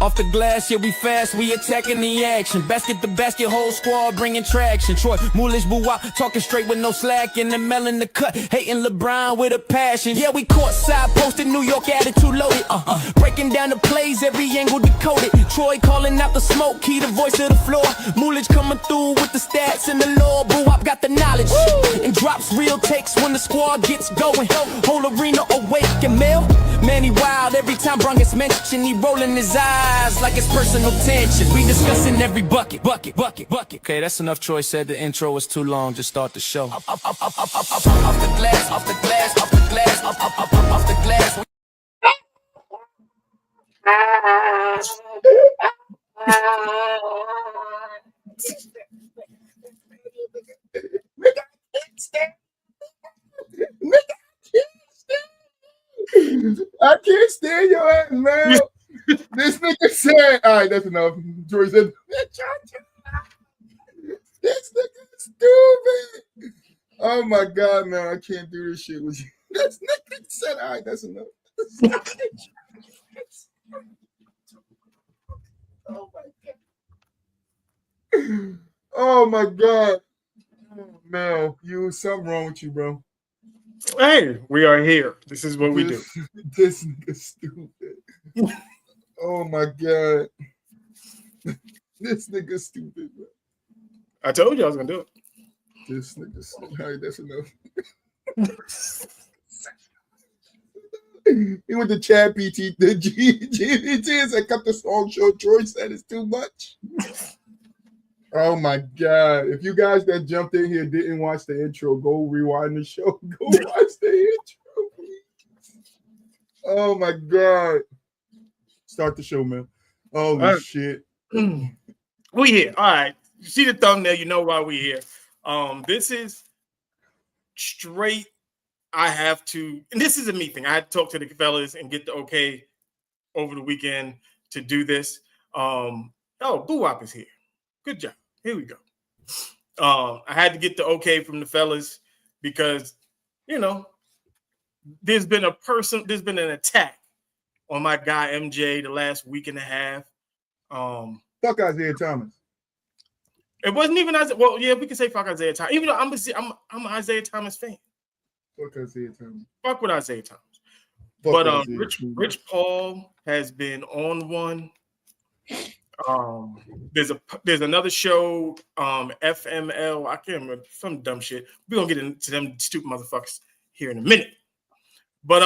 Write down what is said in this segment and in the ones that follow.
Off the glass, yeah, we fast, we attacking the action. Basket to basket, whole squad bringing traction. Troy, Moolish, Boo-Wop, talking straight with no slack. In the melon, the cut, hating LeBron with a passion. Yeah, we caught side, posted New York attitude loaded. Breaking down the plays, every angle decoded. Troy calling out the smoke, key the voice of the floor. Moolish coming through with the stats and the law. Boo-Wop got the knowledge. And drops real takes when the squad gets going. Whole arena awake and Mel, man, he wild. Every time Bron gets mentioned, he rolling his eyes like it's personal tension. We discussing every bucket. Okay, that's enough. Troy said the intro was too long. Just start the show. Off the glass, off the glass, off the glass, off the glass. I can't stand your ass, man. This nigga said, all right, that's enough. Troy said, this nigga is stupid. Oh my God, man, I can't do this shit with you. This nigga said, all right, that's enough. Oh my God. Oh my God. Oh, man, something wrong with you, bro. Hey, we are here. This is what we do. This nigga stupid. Oh my God. This nigga stupid, bro. I told you I was gonna do it. This nigga stupid. All right, that's enough. He went to Chad PT, the GPT, and said, cut the song short. Troy said it's too much. Oh my God. If you guys that jumped in here didn't watch the intro, go rewind the show. Go watch the intro, please. Oh my God. Start the show, man. Holy shit. We here. All right. You see the thumbnail, you know why we here. This is straight. I have to, and this is a me thing. I had to talk to the fellas and get the okay over the weekend to do this. Boo-Wop is here. Good job. Here we go. I had to get the okay from the fellas because, you know, there's been an attack on my guy MJ the last week and a half. Fuck Isaiah Thomas. It wasn't even Isaiah. Well, yeah, we can say fuck Isaiah Thomas. Even though I'm an Isaiah Thomas fan. Fuck Isaiah Thomas. Fuck with Isaiah Thomas. Fuck But Isaiah Rich Paul has been on one. There's another show, FML. I can't remember, some dumb shit. We're gonna get into them stupid motherfuckers here in a minute. But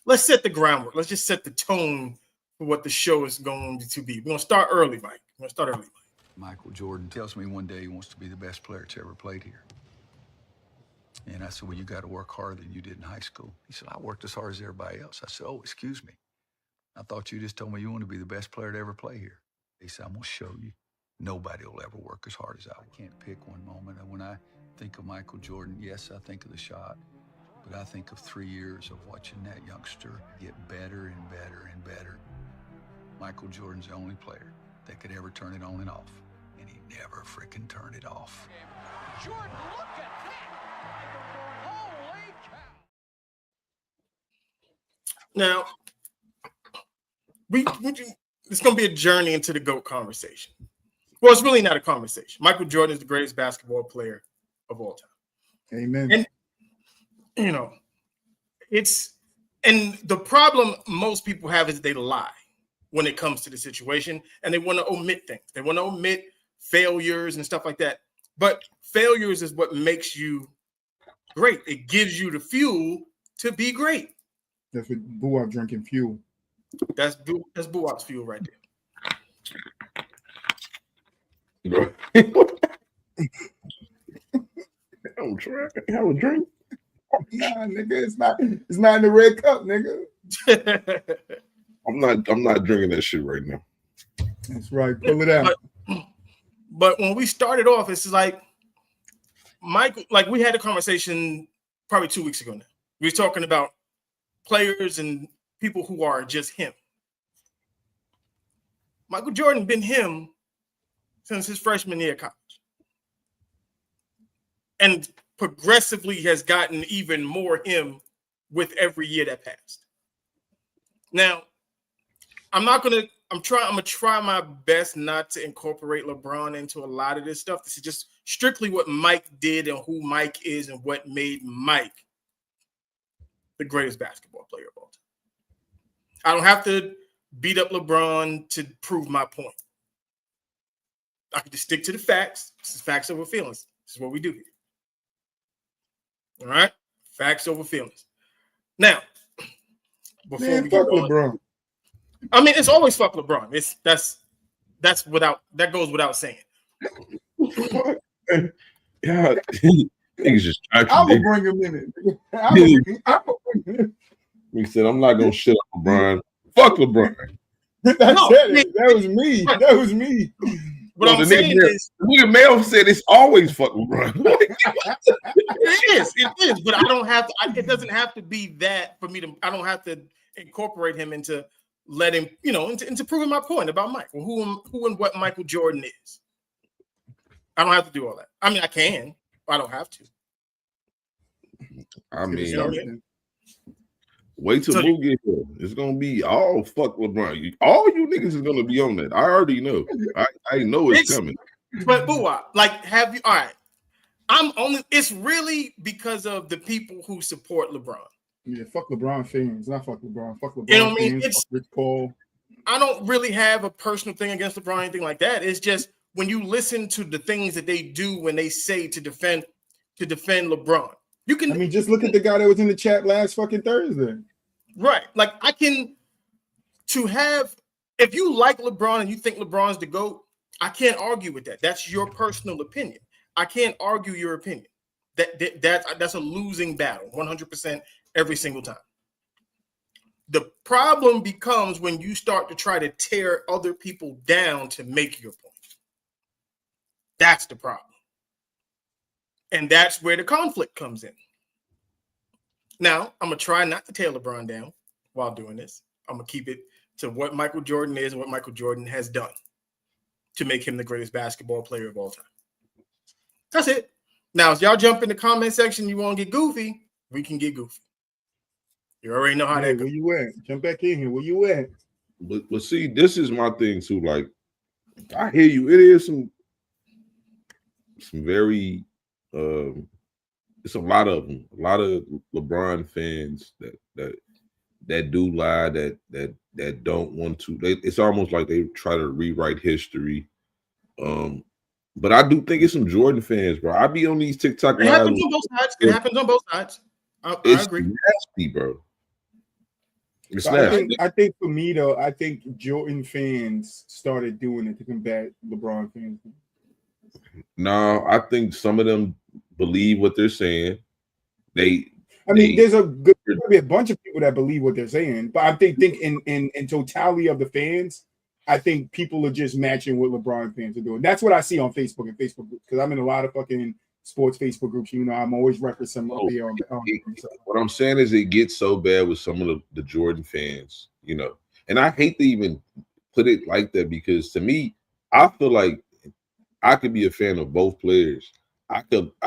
let's set the groundwork. Let's just set the tone for what the show is going to be. We're gonna start early, Mike. Michael Jordan tells me one day he wants to be the best player that's ever played here. And I said, well, you got to work harder than you did in high school. He said, I worked as hard as everybody else. I said, oh, excuse me. I thought you just told me you want to be the best player to ever play here. He said, I'm going to show you. Nobody will ever work as hard as I can't pick one moment. And when I think of Michael Jordan, yes, I think of the shot, but I think of 3 years of watching that youngster get better and better and better. Michael Jordan's the only player that could ever turn it on and off, and he never freaking turned it off. Jordan, look at that! Holy cow! Now, it's going to be a journey into the GOAT conversation. Well, it's really not a conversation. Michael Jordan is the greatest basketball player of all time. Amen. And, you know, and the problem most people have is they lie when it comes to the situation, and they want to omit things. They want to omit failures and stuff like that. But failures is what makes you great. It gives you the fuel to be great. That's what Boo-Wop drinking fuel. That's Boo-Wop's fuel right there. I'm trying. Have a drink. Nah, nigga, it's not in the red cup, nigga. I'm not drinking that shit right now. That's right. Pull it out. But when we started off, it's like Michael, like we had a conversation probably 2 weeks ago now. We were talking about players and people who are just him. Michael Jordan been him since his freshman year of college. And progressively has gotten even more him with every year that passed. Now, I'm gonna try my best not to incorporate LeBron into a lot of this stuff. This is just strictly what Mike did and who Mike is and what made Mike the greatest basketball player of all time. I don't have to beat up LeBron to prove my point. I can just stick to the facts. This is facts over feelings. This is what we do here. All right? Facts over feelings. Now, before we get fuck LeBron. I mean, it's always fuck LeBron. That goes without saying. Yeah, niggas just I will contradict. bring him in it. I will bring him in. He said, I'm not gonna shit on LeBron. Fuck LeBron. That was me. That was me. What I'm saying is, the nigga Mel said it's always fuck LeBron. it is, but I don't have to. It doesn't have to be that for me to. I don't have to incorporate him into letting into proving my point about Mike, or who and what Michael Jordan is. I don't have to do all that. I mean, I can, but I don't have to. I mean, You know what I mean? wait till Boo get here. It's gonna be all fuck LeBron. All you niggas is gonna be on that. I already know. I know it's coming. But Boo, like, have you? All right. It's really because of the people who support LeBron. Yeah, fuck LeBron fans. Not fuck LeBron. Fuck LeBron You know what I mean? fans. Fuck Rich Paul. I don't really have a personal thing against LeBron or anything like that. It's just when you listen to the things that they do when they say to defend LeBron. You can. I mean, just look at the guy that was in the chat last fucking Thursday. Right. Like, if you like LeBron and you think LeBron's the GOAT, I can't argue with that. That's your personal opinion. I can't argue your opinion. That's a losing battle, 100% every single time. The problem becomes when you start to try to tear other people down to make your point. That's the problem. And that's where the conflict comes in. Now, I'm going to try not to tear LeBron down while doing this. I'm going to keep it to what Michael Jordan is and what Michael Jordan has done to make him the greatest basketball player of all time. That's it. Now, if y'all jump in the comment section, you want to get goofy, we can get goofy. You already know how that goes. Where you at? Jump back in here. Where you at? But see, this is my thing too. Like, I hear you. It is some very it's a lot of them. A lot of LeBron fans that do lie, that don't want to. It's almost like they try to rewrite history. But I do think it's some Jordan fans, bro. I be on these TikTok lives. It happens on both sides. It happens on both sides. I agree. Nasty, bro. It's nasty. I think for me though, I think Jordan fans started doing it to combat LeBron fans. No, I think some of them believe what they're saying. There's be a bunch of people that believe what they're saying, but I think in totality of the fans, I think people are just matching what LeBron fans are doing. That's what I see on Facebook and Facebook groups, because I'm in a lot of fucking sports Facebook groups. You know, I'm always referencing up here on what I'm saying is it gets so bad with some of the Jordan fans, you know, and I hate to even put it like that, because to me, I feel like I could be a fan of both players. I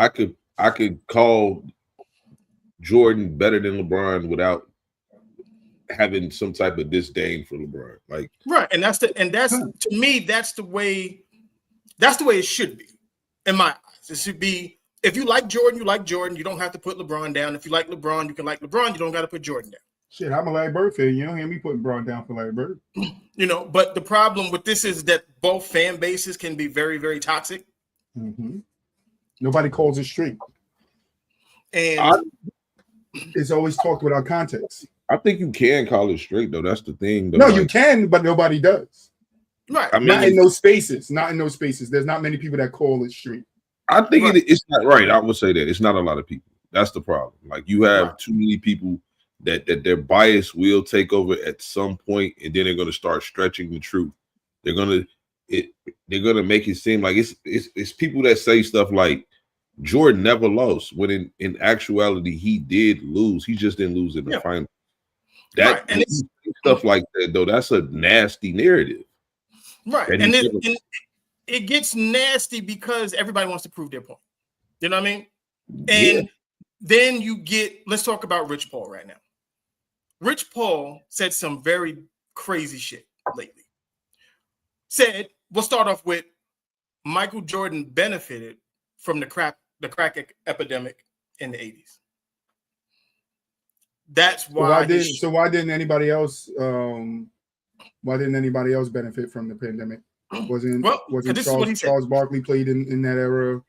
could call Jordan better than LeBron without having some type of disdain for LeBron. Like, right, and that's to me, that's the way it should be. In my eyes, it should be, if you like Jordan, you like Jordan. You don't have to put LeBron down. If you like LeBron, you can like LeBron. You don't got to put Jordan down. Shit, I'm a Larry Bird fan. You don't hear me putting LeBron down for Larry Bird. You know, but the problem with this is that both fan bases can be very, very toxic. Mm-hmm. Nobody calls it straight. And it's always talked without context. I think you can call it straight, though. That's the thing, though. No, you can, but nobody does. Right. I mean, not in those spaces. Not in those spaces. There's not many people that call it straight. I think it's not right. I would say that it's not a lot of people. That's the problem. Like, you have too many people that their bias will take over at some point, and then they're going to start stretching the truth. They're going to make it seem like it's people that say stuff like Jordan never lost, when in actuality he did lose. He just didn't lose in the final. That and stuff like that, though, that's a nasty narrative. Right. And it gets nasty because everybody wants to prove their point. You know what I mean? And then let's talk about Rich Paul right now. Rich Paul said some very crazy shit said, we'll start off with Michael Jordan benefited from the crack epidemic in the 80s. That's why. Why didn't anybody else? Why didn't anybody else benefit from the pandemic? Wasn't Charles Barkley played in that era?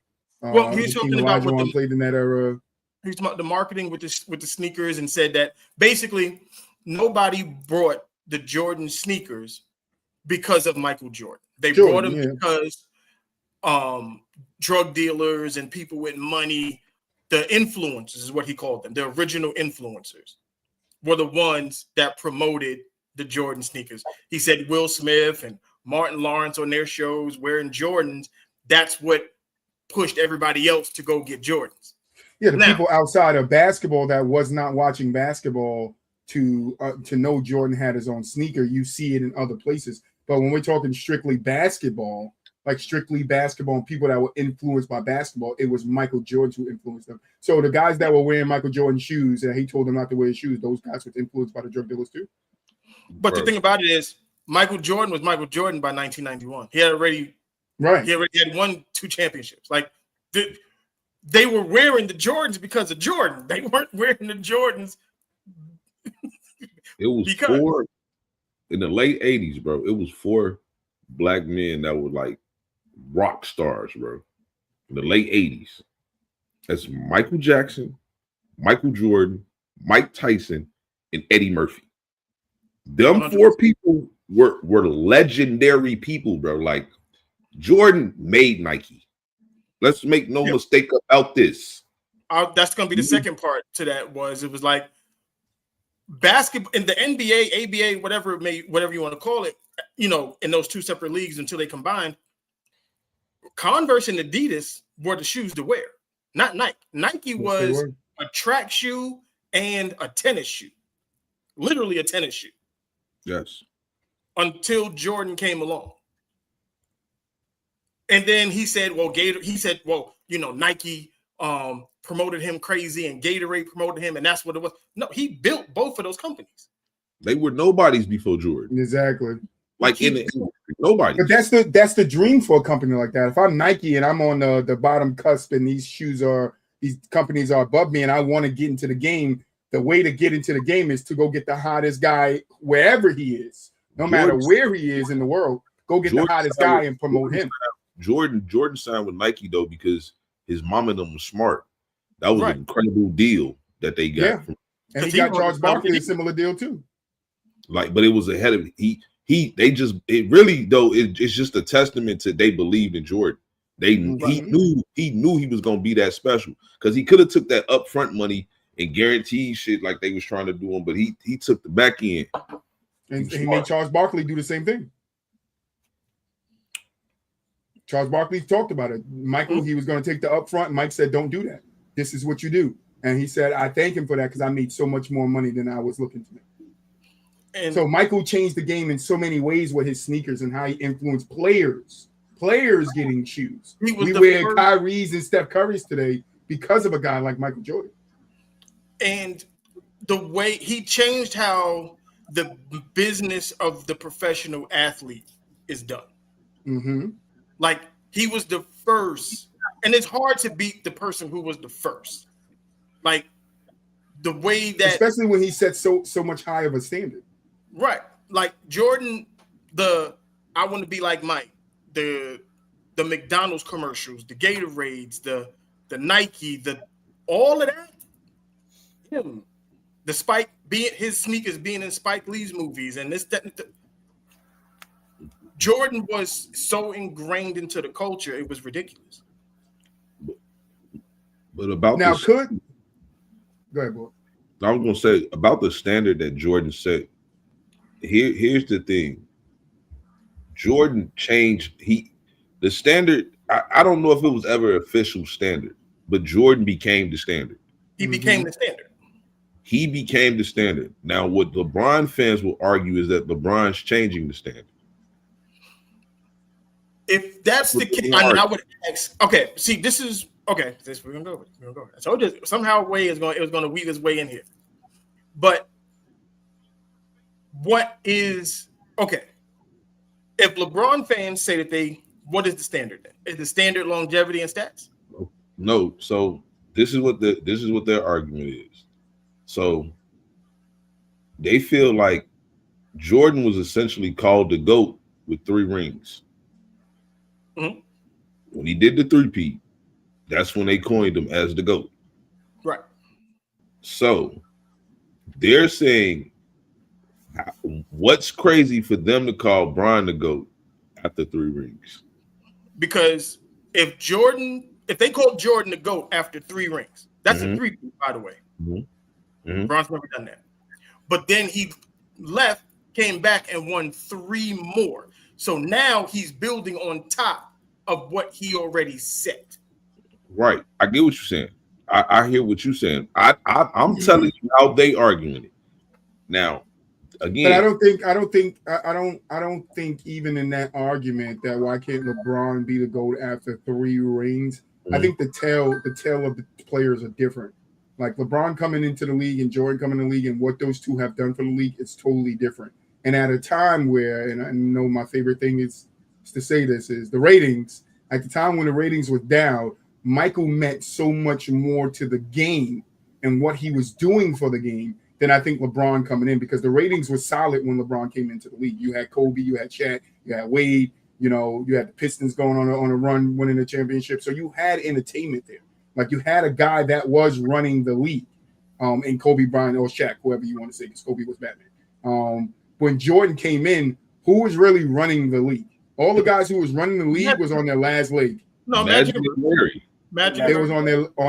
He's talking about played in that era. He's talking about the marketing with the sneakers, and said that basically nobody brought the Jordan sneakers because of Michael Jordan. They brought them because drug dealers and people with money, the influencers is what he called them, the original influencers, were the ones that promoted the Jordan sneakers. He said Will Smith and Martin Lawrence on their shows wearing Jordans. That's what pushed everybody else to go get Jordans. Yeah, people outside of basketball that was not watching basketball to know Jordan had his own sneaker. You see it in other places. But when we're talking strictly basketball and people that were influenced by basketball, it was Michael Jordan who influenced them. So the guys that were wearing Michael Jordan shoes and he told them not to wear shoes, those guys were influenced by the drug dealers too. But the thing about it is, Michael Jordan was Michael Jordan by 1991. He already had won 2 championships. Like they were wearing the Jordans because of Jordan. They weren't wearing the Jordans. It was 4 in the late 80s, bro. It was 4 black men that were like rock stars, bro. In the late 80s. That's Michael Jackson, Michael Jordan, Mike Tyson, and Eddie Murphy. Them 100%. 4 people were legendary people, bro. Like Jordan made Nike. Let's make no mistake about this. That's going to be the second part to that. It was like basketball in the NBA, ABA, whatever you want to call it, in those 2 separate leagues until they combined. Converse and Adidas were the shoes to wear, not Nike. Nike was a track shoe and a tennis shoe, literally a tennis shoe. Yes. Until Jordan came along. And then he said, Nike promoted him crazy and Gatorade promoted him, and that's what it was. No, he built both of those companies. They were nobodies before Jordan. Exactly. Like in the industry, nobody. But that's the dream for a company like that. If I'm Nike and I'm on the bottom cusp and these companies are above me and I want to get into the game, the way to get into the game is to go get the hottest guy wherever he is, no matter where he is in the world. Go get the hottest guy and promote him. Jordan signed with Nike though because his mom and them was smart. That was an incredible deal that they got. Yeah. And he got Charles Barkley a similar deal too. Like, but it was ahead of it's just a testament to they believed in Jordan. He knew he was gonna be that special because he could have took that upfront money and guaranteed shit like they was trying to do him, but he took the back end. And he made Charles Barkley do the same thing. Charles Barkley talked about it. Michael, he was going to take the upfront. Mike said, don't do that. This is what you do. And he said, I thank him for that because I made so much more money than I was looking to make. And so Michael changed the game in so many ways with his sneakers and how he influenced players getting shoes. We wear Kyrie's and Steph Curry's today because of a guy like Michael Jordan. And the way he changed how the business of the professional athlete is done. Mm-hmm. Like he was the first, and it's hard to beat the person who was the first. Like the way that, especially when he set so much high of a standard. Right, like Jordan, I want to be like Mike, the McDonald's commercials, the Gatorades, the Nike, all of that. Him, despite his sneakers being in Spike Lee's movies and this. Jordan was so ingrained into the culture, it was ridiculous. But about now, go ahead, boy. I was gonna say about the standard that Jordan set. Here's the thing. Jordan changed the standard. I don't know if it was ever official standard, but Jordan became the standard. He became the standard. He became the standard. Now, what LeBron fans will argue is that LeBron's changing the standard. If that's the case, I would ask. Okay, see, this is okay. We're gonna go with. So somehow it was going to weave its way in here. But what is okay? if LeBron fans say that what is the standard then? Is the standard longevity and stats? No. So this is what their argument is. So they feel like Jordan was essentially called the GOAT with 3 rings. Mm-hmm. When he did the 3-peat, that's when they coined him as the GOAT. Right. So they're saying, what's crazy for them to call Bron the GOAT after 3 rings? Because if they called Jordan the GOAT after 3 rings, that's a 3-peat, by the way. Bron's never done that. But then he left, came back, and won 3 more. So now he's building on top of what he already set. Right. I get what you're saying. I hear what you're saying. I'm telling you how they arguing it. Now, again, but I don't think even in that argument that why can't LeBron be the GOAT after 3 rings? I think the tale of the players are different. Like LeBron coming into the league and Jordan coming in the league and what those two have done for the league is totally different. And at a time where, and I know my favorite thing is to say this, is the ratings. At the time when the ratings were down, Michael meant so much more to the game and what he was doing for the game than I think LeBron coming in, because the ratings were solid when LeBron came into the league. You had Kobe, you had Shaq, you had Wade, you had the Pistons going on a run, winning the championship. So you had entertainment there. Like you had a guy that was running the league, in Kobe Bryant or Shaq, whoever you want to say, because Kobe was Batman. When Jordan came in, who was really running the league? All the guys who was running the league was on their last leg. No, Magic and Larry. Magic. They was on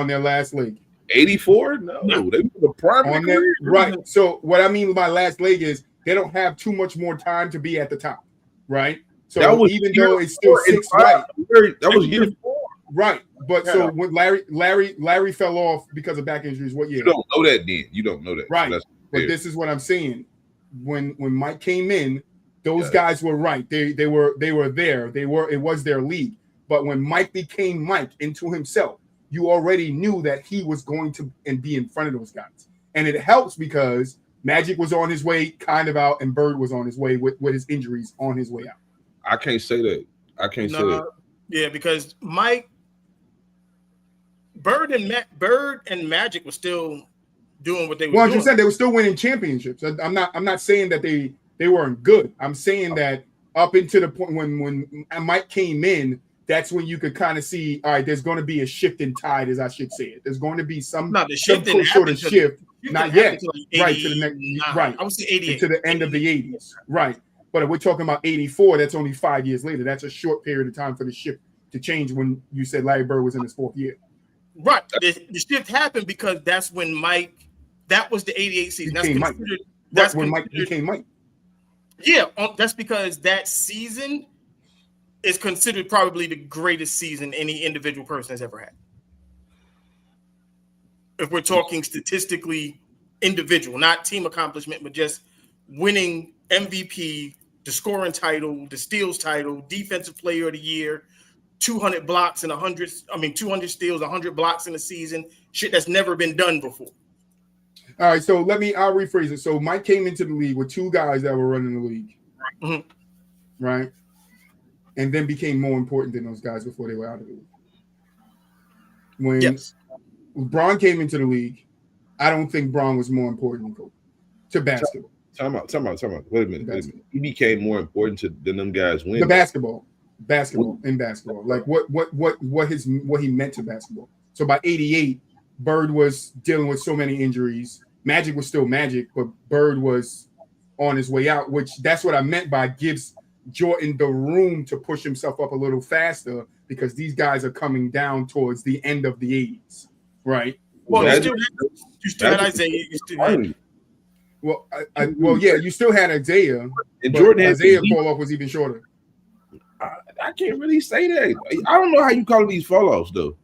their last leg. 84? No, they were the prime on their, right. So what I mean by last leg is they don't have too much more time to be at the top, right? So even though it's still 6, right? That was year 4, right? But so when Larry fell off because of back injuries, what year? You don't know that then. You don't know that, right? So but this is what I'm saying. When Mike came in, those guys were right. They were there. It was their league. But when Mike became Mike into himself, you already knew that he was going to be in front of those guys. And it helps because Magic was on his way kind of out and Bird was on his way with his injuries on his way out. I can't say that. I can't say that. Yeah, because Bird and Magic were still doing what they were doing. 100%, they were still winning championships. I'm not saying that they weren't good. I'm saying that up into the point when Mike came in, that's when you could kind of see, all right, there's going to be a shift in tide, as I should say it. There's going to be some sort of shift. Not yet. Right, to the next, right. I would say 88. To the end of the 80s. Right. But if we're talking about 84, that's only 5 years later. That's a short period of time for the shift to change when you said Larry Bird was in his 4th year. Right. The shift happened because that's when that was the 88 season. That's when Mike became Mike. Yeah, that's because that season is considered probably the greatest season any individual person has ever had. If we're talking statistically individual, not team accomplishment, but just winning MVP, the scoring title, the steals title, defensive player of the year, 200 blocks and 200 steals, 100 blocks in a season, shit that's never been done before. All right, so I'll rephrase it. So Mike came into the league with 2 guys that were running the league, right? And then became more important than those guys before they were out of the league. When Bron came into the league, I don't think Bron was more important than Kobe to basketball. Time out. Wait a minute. He became more important than them guys winning. The basketball. Like what he meant to basketball. So by 88, Bird was dealing with so many injuries. Magic was still Magic, but Bird was on his way out, which that's what I meant by gives Jordan the room to push himself up a little faster because these guys are coming down towards the end of the 80s, right? Well, you still had Isaiah. You still had. Well, yeah, you still had Isaiah, and Jordan Isaiah fall off was even shorter. I can't really say that. I don't know how you call these fall offs though.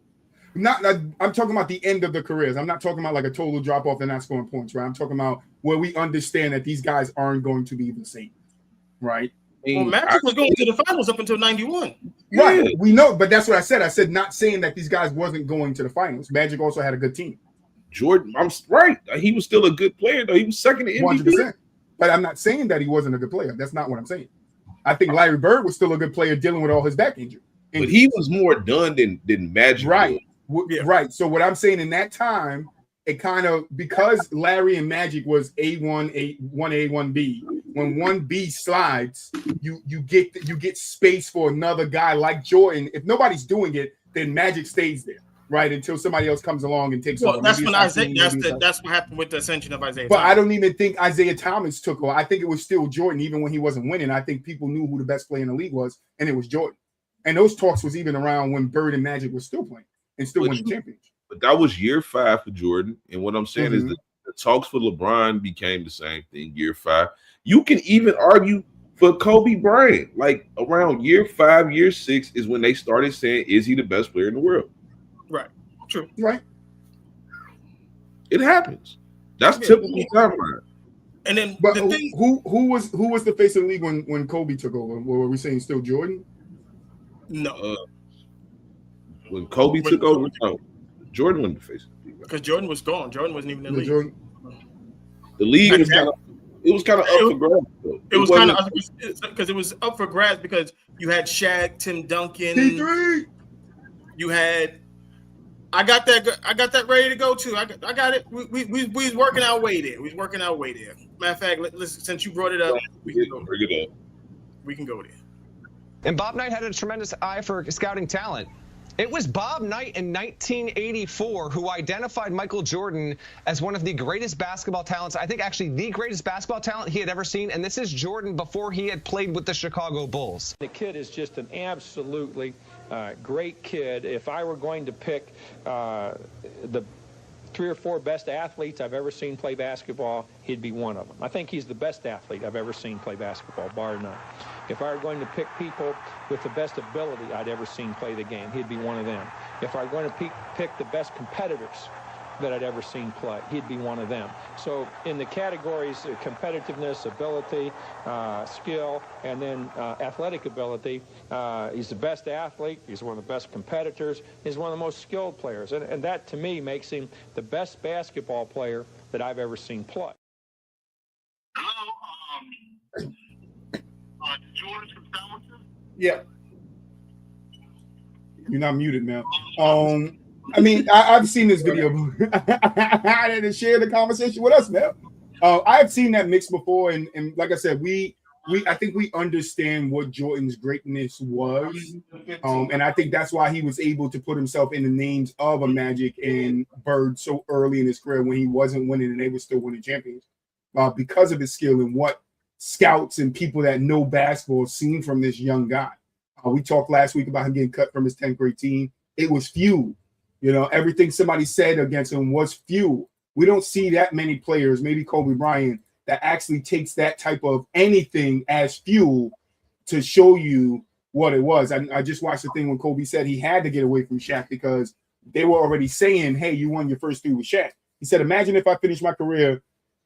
I'm talking about the end of the careers. I'm not talking about like a total drop off and not scoring points, right? I'm talking about where we understand that these guys aren't going to be the same, right? Well, Magic was going to the finals up until 91. Right, we know, but that's what I said. I said not saying that these guys wasn't going to the finals. Magic also had a good team. Jordan, I'm right. He was still a good player, though. He was second to MVP. 100%. But I'm not saying that he wasn't a good player. That's not what I'm saying. I think Larry Bird was still a good player dealing with all his back injury. But he was more done than Magic. Right. Yeah. Right. So what I'm saying in that time, it kind of, because Larry and Magic was A1, 1A, 1B. When 1B slides, you get space for another guy like Jordan. If nobody's doing it, then Magic stays there, right? Until somebody else comes along and takes over. That's Maybe when it's Isaiah. Hakeem, That's what happened with the ascension of Isaiah. but Thomas. I don't even think Isaiah Thomas took over. I think it was still Jordan, even when he wasn't winning. I think people knew who the best player in the league was, and it was Jordan. And those talks was even around when Bird and Magic were still playing and still winning championships. But that was year 5 for Jordan. And what I'm saying is that the talks for LeBron became the same thing year 5. You can even argue for Kobe Bryant. Like around year 5, year 6 is when they started saying, is he the best player in the world? Right. True. Right. It happens. That's typical timeline. And then But the thing, who was the face of the league when Kobe took over? Were we saying still Jordan? no, When Kobe took over, no, Jordan wasn't the face of the league. because Jordan was gone. Jordan wasn't even in the league. Jordan? The league was kind of up for grabs. It was kind of because it was up for grabs because you had Shaq, Tim Duncan, P3. you had. I got that ready to go too. I got it. We was working our way there. We was working our way there. Matter of fact, listen, since you brought it up, we can go. Bring it up. We can go there. And Bob Knight had a tremendous eye for scouting talent. It was Bob Knight in 1984 who identified Michael Jordan as one of the greatest basketball talents, I think actually the greatest basketball talent he had ever seen. And this is Jordan before he had played with the Chicago Bulls. The kid is just an absolutely great kid. If I were going to pick the 3 or 4 best athletes I've ever seen play basketball, he'd be one of them. I think he's the best athlete I've ever seen play basketball, bar none. If I were going to pick people with the best ability I'd ever seen play the game, he'd be one of them. If I were going to pick the best competitors that I'd ever seen play, he'd be one of them. So in the categories of competitiveness, ability, skill, and then athletic ability, he's the best athlete, he's one of the best competitors, he's one of the most skilled players. And that, to me, makes him the best basketball player that I've ever seen play. Hello, George from Somerset? Yeah. You're not muted now. I mean, I've seen this video. I didn't share the conversation with us, man. I've seen that mix before, and like I said, I think we understand what Jordan's greatness was, and I think that's why he was able to put himself in the names of a Magic and Bird so early in his career when he wasn't winning and they were still winning champions, because of his skill and what scouts and people that know basketball seen from this young guy. We talked last week about him getting cut from his 10th grade team. It was fuel. You know, everything somebody said against him was fuel. We don't see that many players, maybe Kobe Bryant, that actually takes that type of anything as fuel to show you what it was. I just watched the thing when Kobe said he had to get away from Shaq because they were already saying, hey, you won your first 3 with Shaq. He said, imagine if I finished my career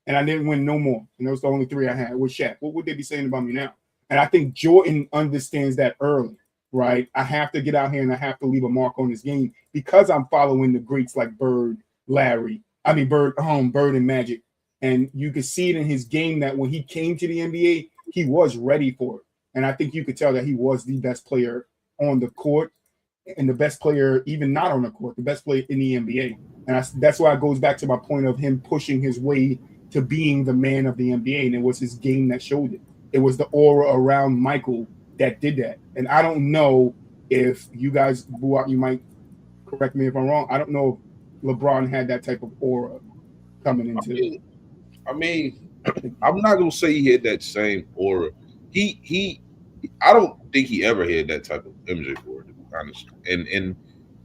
and I didn't win no more. And those were the only 3 I had with Shaq. What would they be saying about me now? And I think Jordan understands that early, right? I have to get out here and I have to leave a mark on this game because I'm following the greats like Bird, Bird and Magic. And you could see it in his game that when he came to the NBA, he was ready for it. And I think you could tell that he was the best player on the court and the best player, even not on the court, the best player in the NBA. And that's why it goes back to my point of him pushing his way to being the man of the NBA. And it was his game that showed it. It was the aura around Michael that did that. And I don't know if you guys, you might correct me if I'm wrong. I don't know if LeBron had that type of aura coming into it. I mean, I'm not gonna say he had that same aura. I don't think he ever had that type of MJ aura, to be honest.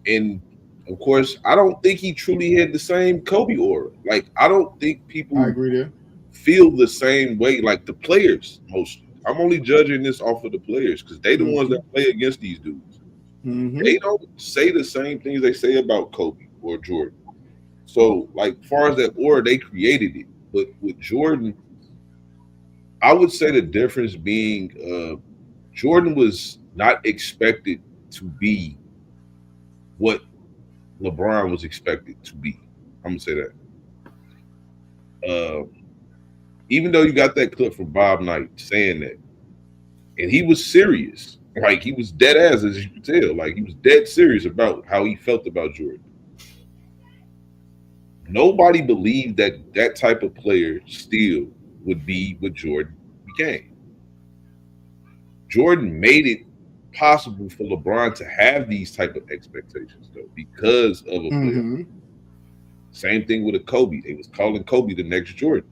And of course, I don't think he truly had the same Kobe aura. Like, I don't think people I agree there. Feel the same way, like the players mostly. I'm only judging this off of the players because they the ones that play against these dudes. They don't say the same things they say about Kobe or Jordan. So, like, as far as that aura, they created it. But with Jordan, I would say the difference being Jordan was not expected to be what LeBron was expected to be. I'm gonna say that. Even though you got that clip from Bob Knight saying that, And he was serious. Like, he was dead ass, as you can tell. Like, he was dead serious about how he felt about Jordan. Nobody believed that that type of player still would be what Jordan became. Jordan made it possible for LeBron to have these type of expectations, though, because of a player. Same thing with a Kobe. They was calling Kobe the next Jordan.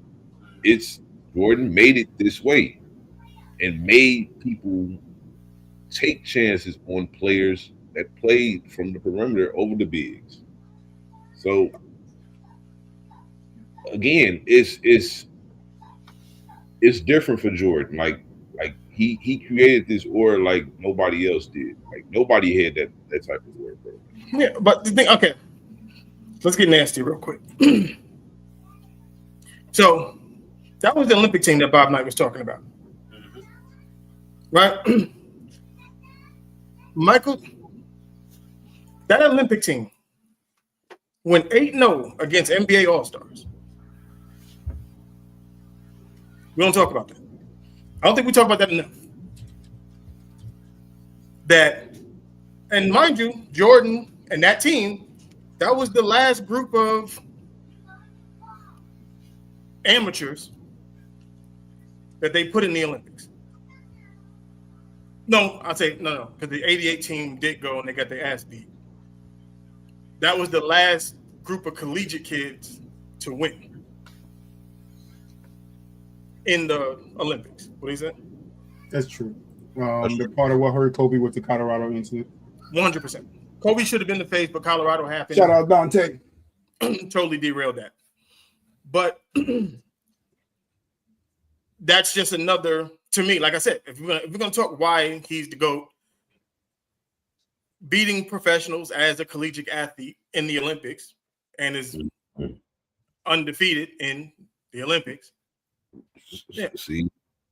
It's Jordan made it this way and made people take chances on players that played from the perimeter over the bigs. So again, it's different for Jordan. Like he created this aura like nobody else did. Like nobody had that type of aura, bro. Yeah, but the thing, okay, let's get nasty real quick. So that was the Olympic team that Bob Knight was talking about, right? Michael, that Olympic team went 8-0 against NBA All-Stars. We don't talk about that. I don't think we talk about that enough. That, and mind you, Jordan and that team, that was the last group of amateurs that they put in the Olympics. No, I'll say no, because the 88 team did go and they got their ass beat. That was the last group of collegiate kids to win in the Olympics. What do you say? That's true. The part of what hurt Kobe was the Colorado incident. 100%. Kobe should have been the face, but Colorado happened. Shout out Dante. Totally derailed that. But that's just another, to me, like I said, if we're gonna talk why he's the GOAT, beating professionals as a collegiate athlete in the Olympics and is undefeated in the Olympics. Yeah.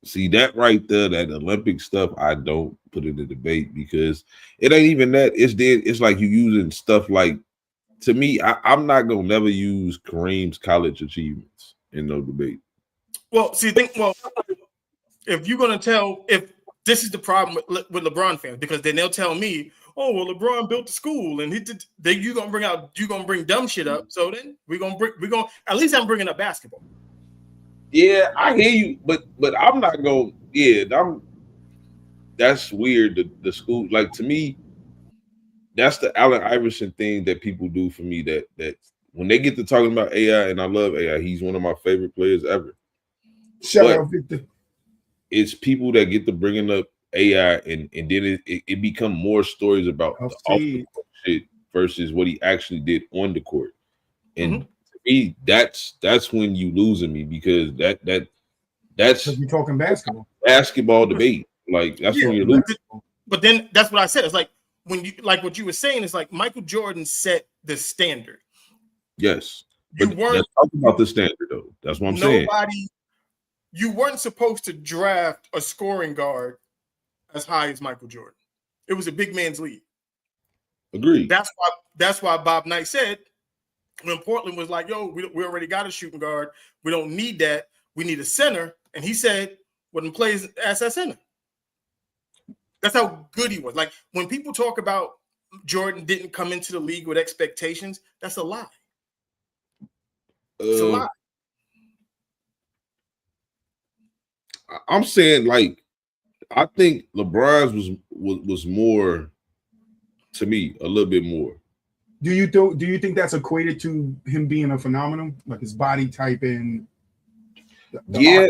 See that right there, that Olympic stuff, I don't put in the debate because it ain't even that. It's like you using stuff like, to me, I'm not gonna never use Kareem's college achievements in no debate. Well, see, if you're gonna if this is the problem with LeBron fans, because then they'll tell me, oh, well, LeBron built the school and you're gonna bring dumb shit up. So then we're gonna at least I'm bringing up basketball. Yeah, I hear you, but I'm not going. Yeah, that's weird. The school, like, to me, that's the Allen Iverson thing that people do for me. That when they get to talking about AI, and I love AI, he's one of my favorite players ever. Shout out Victor. It's people that get to bringing up AI, and then it become more stories about the off the court shit versus what he actually did on the court. And to me, that's when you losing me, because that's you're talking basketball debate. Like, that's when you're losing. But then that's what I said. It's like when you, like what you were saying, is like Michael Jordan set the standard. Yes, but let's talk about the standard though. That's what I'm saying. You weren't supposed to draft a scoring guard as high as Michael Jordan. It was a big man's league. Agreed. That's why Bob Knight said, when Portland was like, yo, we already got a shooting guard. We don't need that. We need a center. And he said, well, then plays as that center. That's how good he was. Like, when people talk about Jordan didn't come into the league with expectations, that's a lie. It's a lie. I'm saying, like, I think LeBron's was more, to me, a little bit more. Do you think that's equated to him being a phenomenon, like his body type and yeah,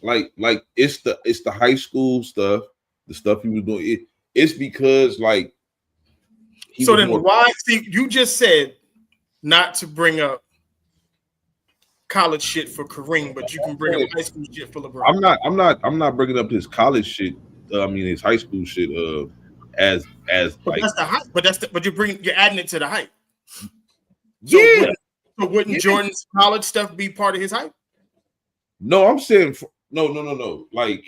like it's the high school stuff, the stuff he was doing. It's because, like, so then why? See, you just said not to bring up college shit for Kareem, but you can bring up high school shit for LeBron. I'm not bringing up his college shit. I mean, his high school shit. As but like, that's the hype. But you're adding it to the hype. So wouldn't Jordan's college stuff be part of his hype? No, I'm saying no. Like,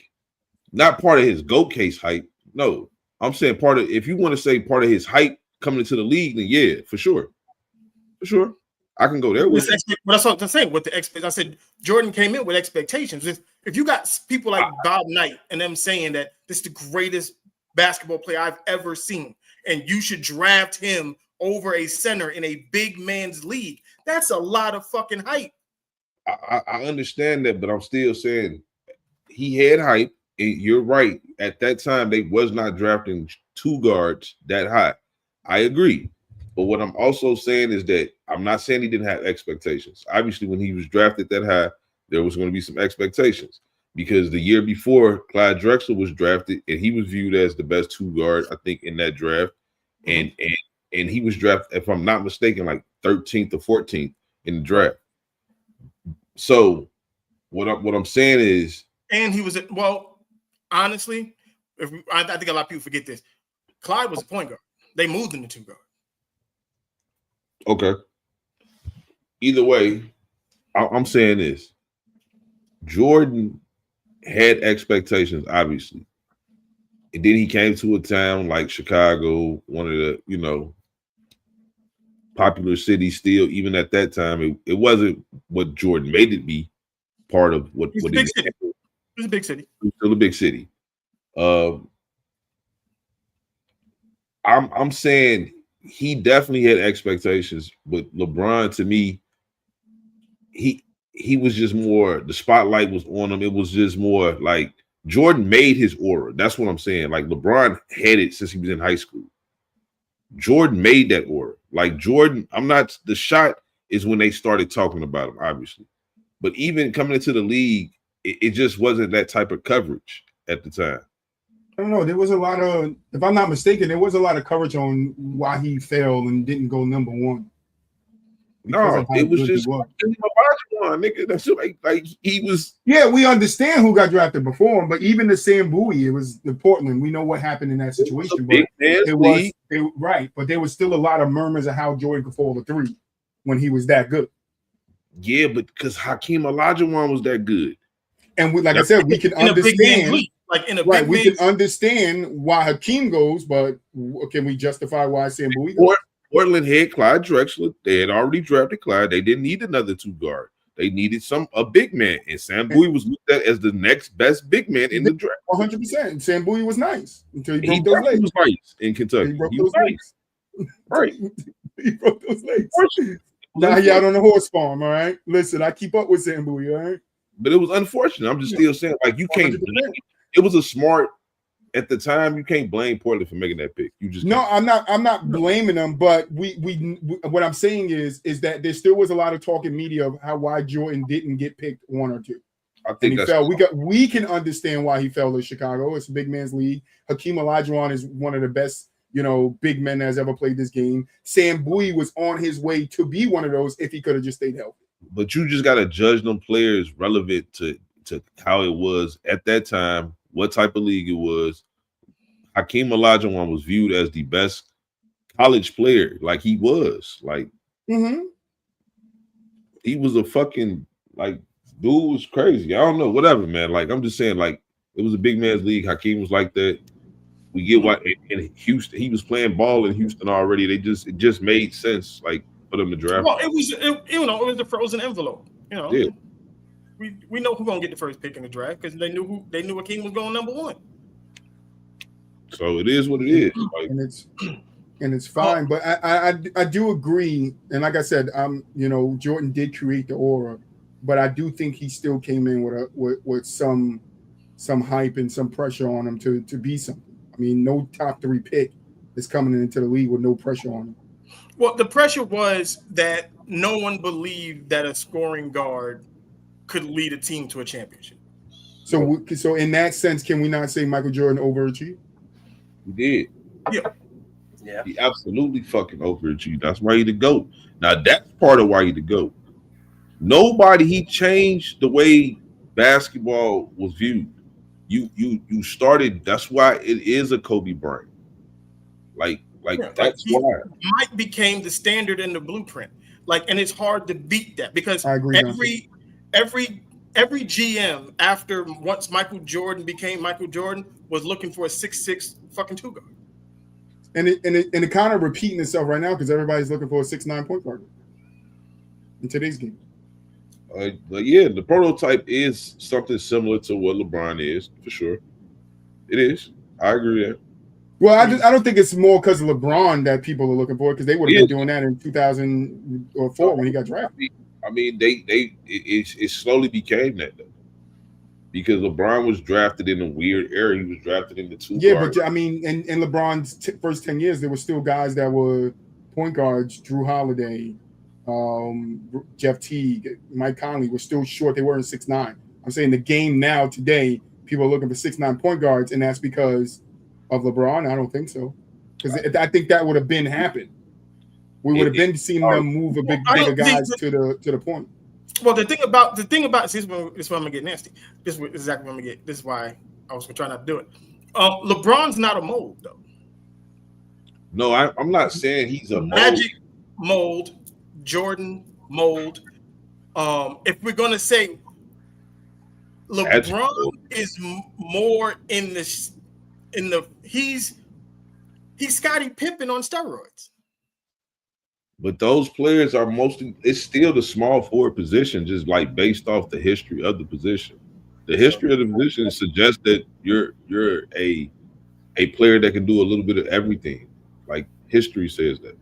not part of his GOAT case hype. No, I'm saying part of, if you want to say part of his hype coming into the league, then yeah, for sure. I can go there with you. But that's what I'm saying. With the I said Jordan came in with expectations. If you got people like Bob Knight and them saying that this is the greatest basketball player I've ever seen, and you should draft him over a center in a big man's league, that's a lot of fucking hype. I understand that, but I'm still saying he had hype. And you're right. At that time, they was not drafting two guards that high. I agree. But what I'm also saying is that I'm not saying he didn't have expectations. Obviously, when he was drafted that high, there was going to be some expectations because the year before, Clyde Drexler was drafted and he was viewed as the best two guard, I think, in that draft. And he was drafted, if I'm not mistaken, like 13th or 14th in the draft. So what I'm saying is, and he was honestly, I think a lot of people forget this. Clyde was a point guard. They moved him to two guard. Okay. Either way, I'm saying this. Jordan had expectations, obviously. And then he came to a town like Chicago, one of the, popular cities still. Even at that time, it wasn't what Jordan made it be part of what It's a big city. It's a big city. It's still a big city. I'm saying he definitely had expectations, but LeBron, to me, he was just more, the spotlight was on him. It was just more like Jordan made his aura. That's what I'm saying. Like LeBron had it since he was in high school. Jordan made that aura. Like Jordan, the shot is when they started talking about him, obviously. But even coming into the league, it just wasn't that type of coverage at the time. I don't know. There was a lot of, if I'm not mistaken, there was a lot of coverage on why he failed and didn't go number one. No, it was just nigga. That's like he was. Yeah, we understand who got drafted before him, but even the Sam Bowie, it was the Portland. We know what happened in that situation, but but there was still a lot of murmurs of how Jordan could fall to three when he was that good. Yeah, but because Hakeem Olajuwon was that good, and I said, we can understand. We can understand why Hakeem goes, but can we justify why Sam Bowie goes? Portland had Clyde Drexler. They had already drafted Clyde. They didn't need another two guard. They needed a big man, and Sam Bowie was looked at as the next best big man in the draft. 100%. Sam Bowie was nice until he broke those legs. He was nice in Kentucky. He was nice. Right. He broke those legs. Now he out on the horse farm. All right. Listen, I keep up with Sam Bowie. All right. But it was unfortunate. I'm just still saying, like, you can't. It was a smart. At the time, you can't blame Portland for making that pick. You just can't. I'm not blaming them, but we what I'm saying is that there still was a lot of talk in media of why Jordan didn't get picked one or two. I think he fell. We can understand why he fell to Chicago. It's a big man's league. Hakeem Olajuwon is one of the best, big men that's ever played this game. Sam Bowie was on his way to be one of those if he could have just stayed healthy. But you just got to judge them players relevant to how it was at that time, what type of league it was. Hakeem Olajuwon was viewed as the best college player, like he was. Like, he was a fucking, like, dude was crazy. I don't know, whatever, man. Like, I'm just saying, like, it was a big man's league. Hakeem was like that. We get why in Houston, he was playing ball in Houston already. It just made sense, like, for them to draft. Well, it was the frozen envelope. Yeah. We know who's gonna get the first pick in the draft because they knew Hakeem was going number one. So it is what it is. Like, and it's fine. But I do agree. And like I said, Jordan did create the aura, but I do think he still came in with some hype and some pressure on him to be something. I mean, no top 3 pick is coming into the league with no pressure on him. Well, the pressure was that no one believed that a scoring guard could lead a team to a championship. So in that sense, can we not say Michael Jordan overachieved? He did. Yeah. He absolutely fucking overachieved. That's why he the GOAT. Now, that's part of why he the GOAT. He changed the way basketball was viewed. You started, that's why it is a Kobe Bryant. That's why. Mike became the standard in the blueprint. And it's hard to beat that because I agree, every GM once Michael Jordan became Michael Jordan was looking for a 6'6" fucking two guard. And it kind of repeating itself right now because everybody's looking for a 6'9" point guard. in today's game. But yeah, the prototype is something similar to what LeBron is for sure. It is. I agree with that. Well, I don't think it's more because of LeBron that people are looking for it, because they would have been doing that in 2004 when he got drafted. I mean, it slowly became that though, because LeBron was drafted in a weird era. He was drafted in the two. Yeah, but I mean, in LeBron's first 10 years, there were still guys that were point guards. Drew Holiday, Jeff Teague, Mike Conley were still short. They weren't 6'9". I'm saying the game now today, people are looking for 6'9" point guards, and that's because of LeBron. I don't think so, because I think that would have been happened. We would have been seeing them move bigger guys to the point. Well, the thing about this is why I'm gonna get nasty. This is exactly what I'm gonna get. This is why I was gonna try not to do it. LeBron's not a mold though. No, I'm not saying he's a Magic mold, Jordan mold. If we're gonna say LeBron is more he's Scottie Pippen on steroids. But those players are mostly, it's still the small forward position, just like based off the history of the position. The history of the position suggests that you're a player that can do a little bit of everything. Like history says that.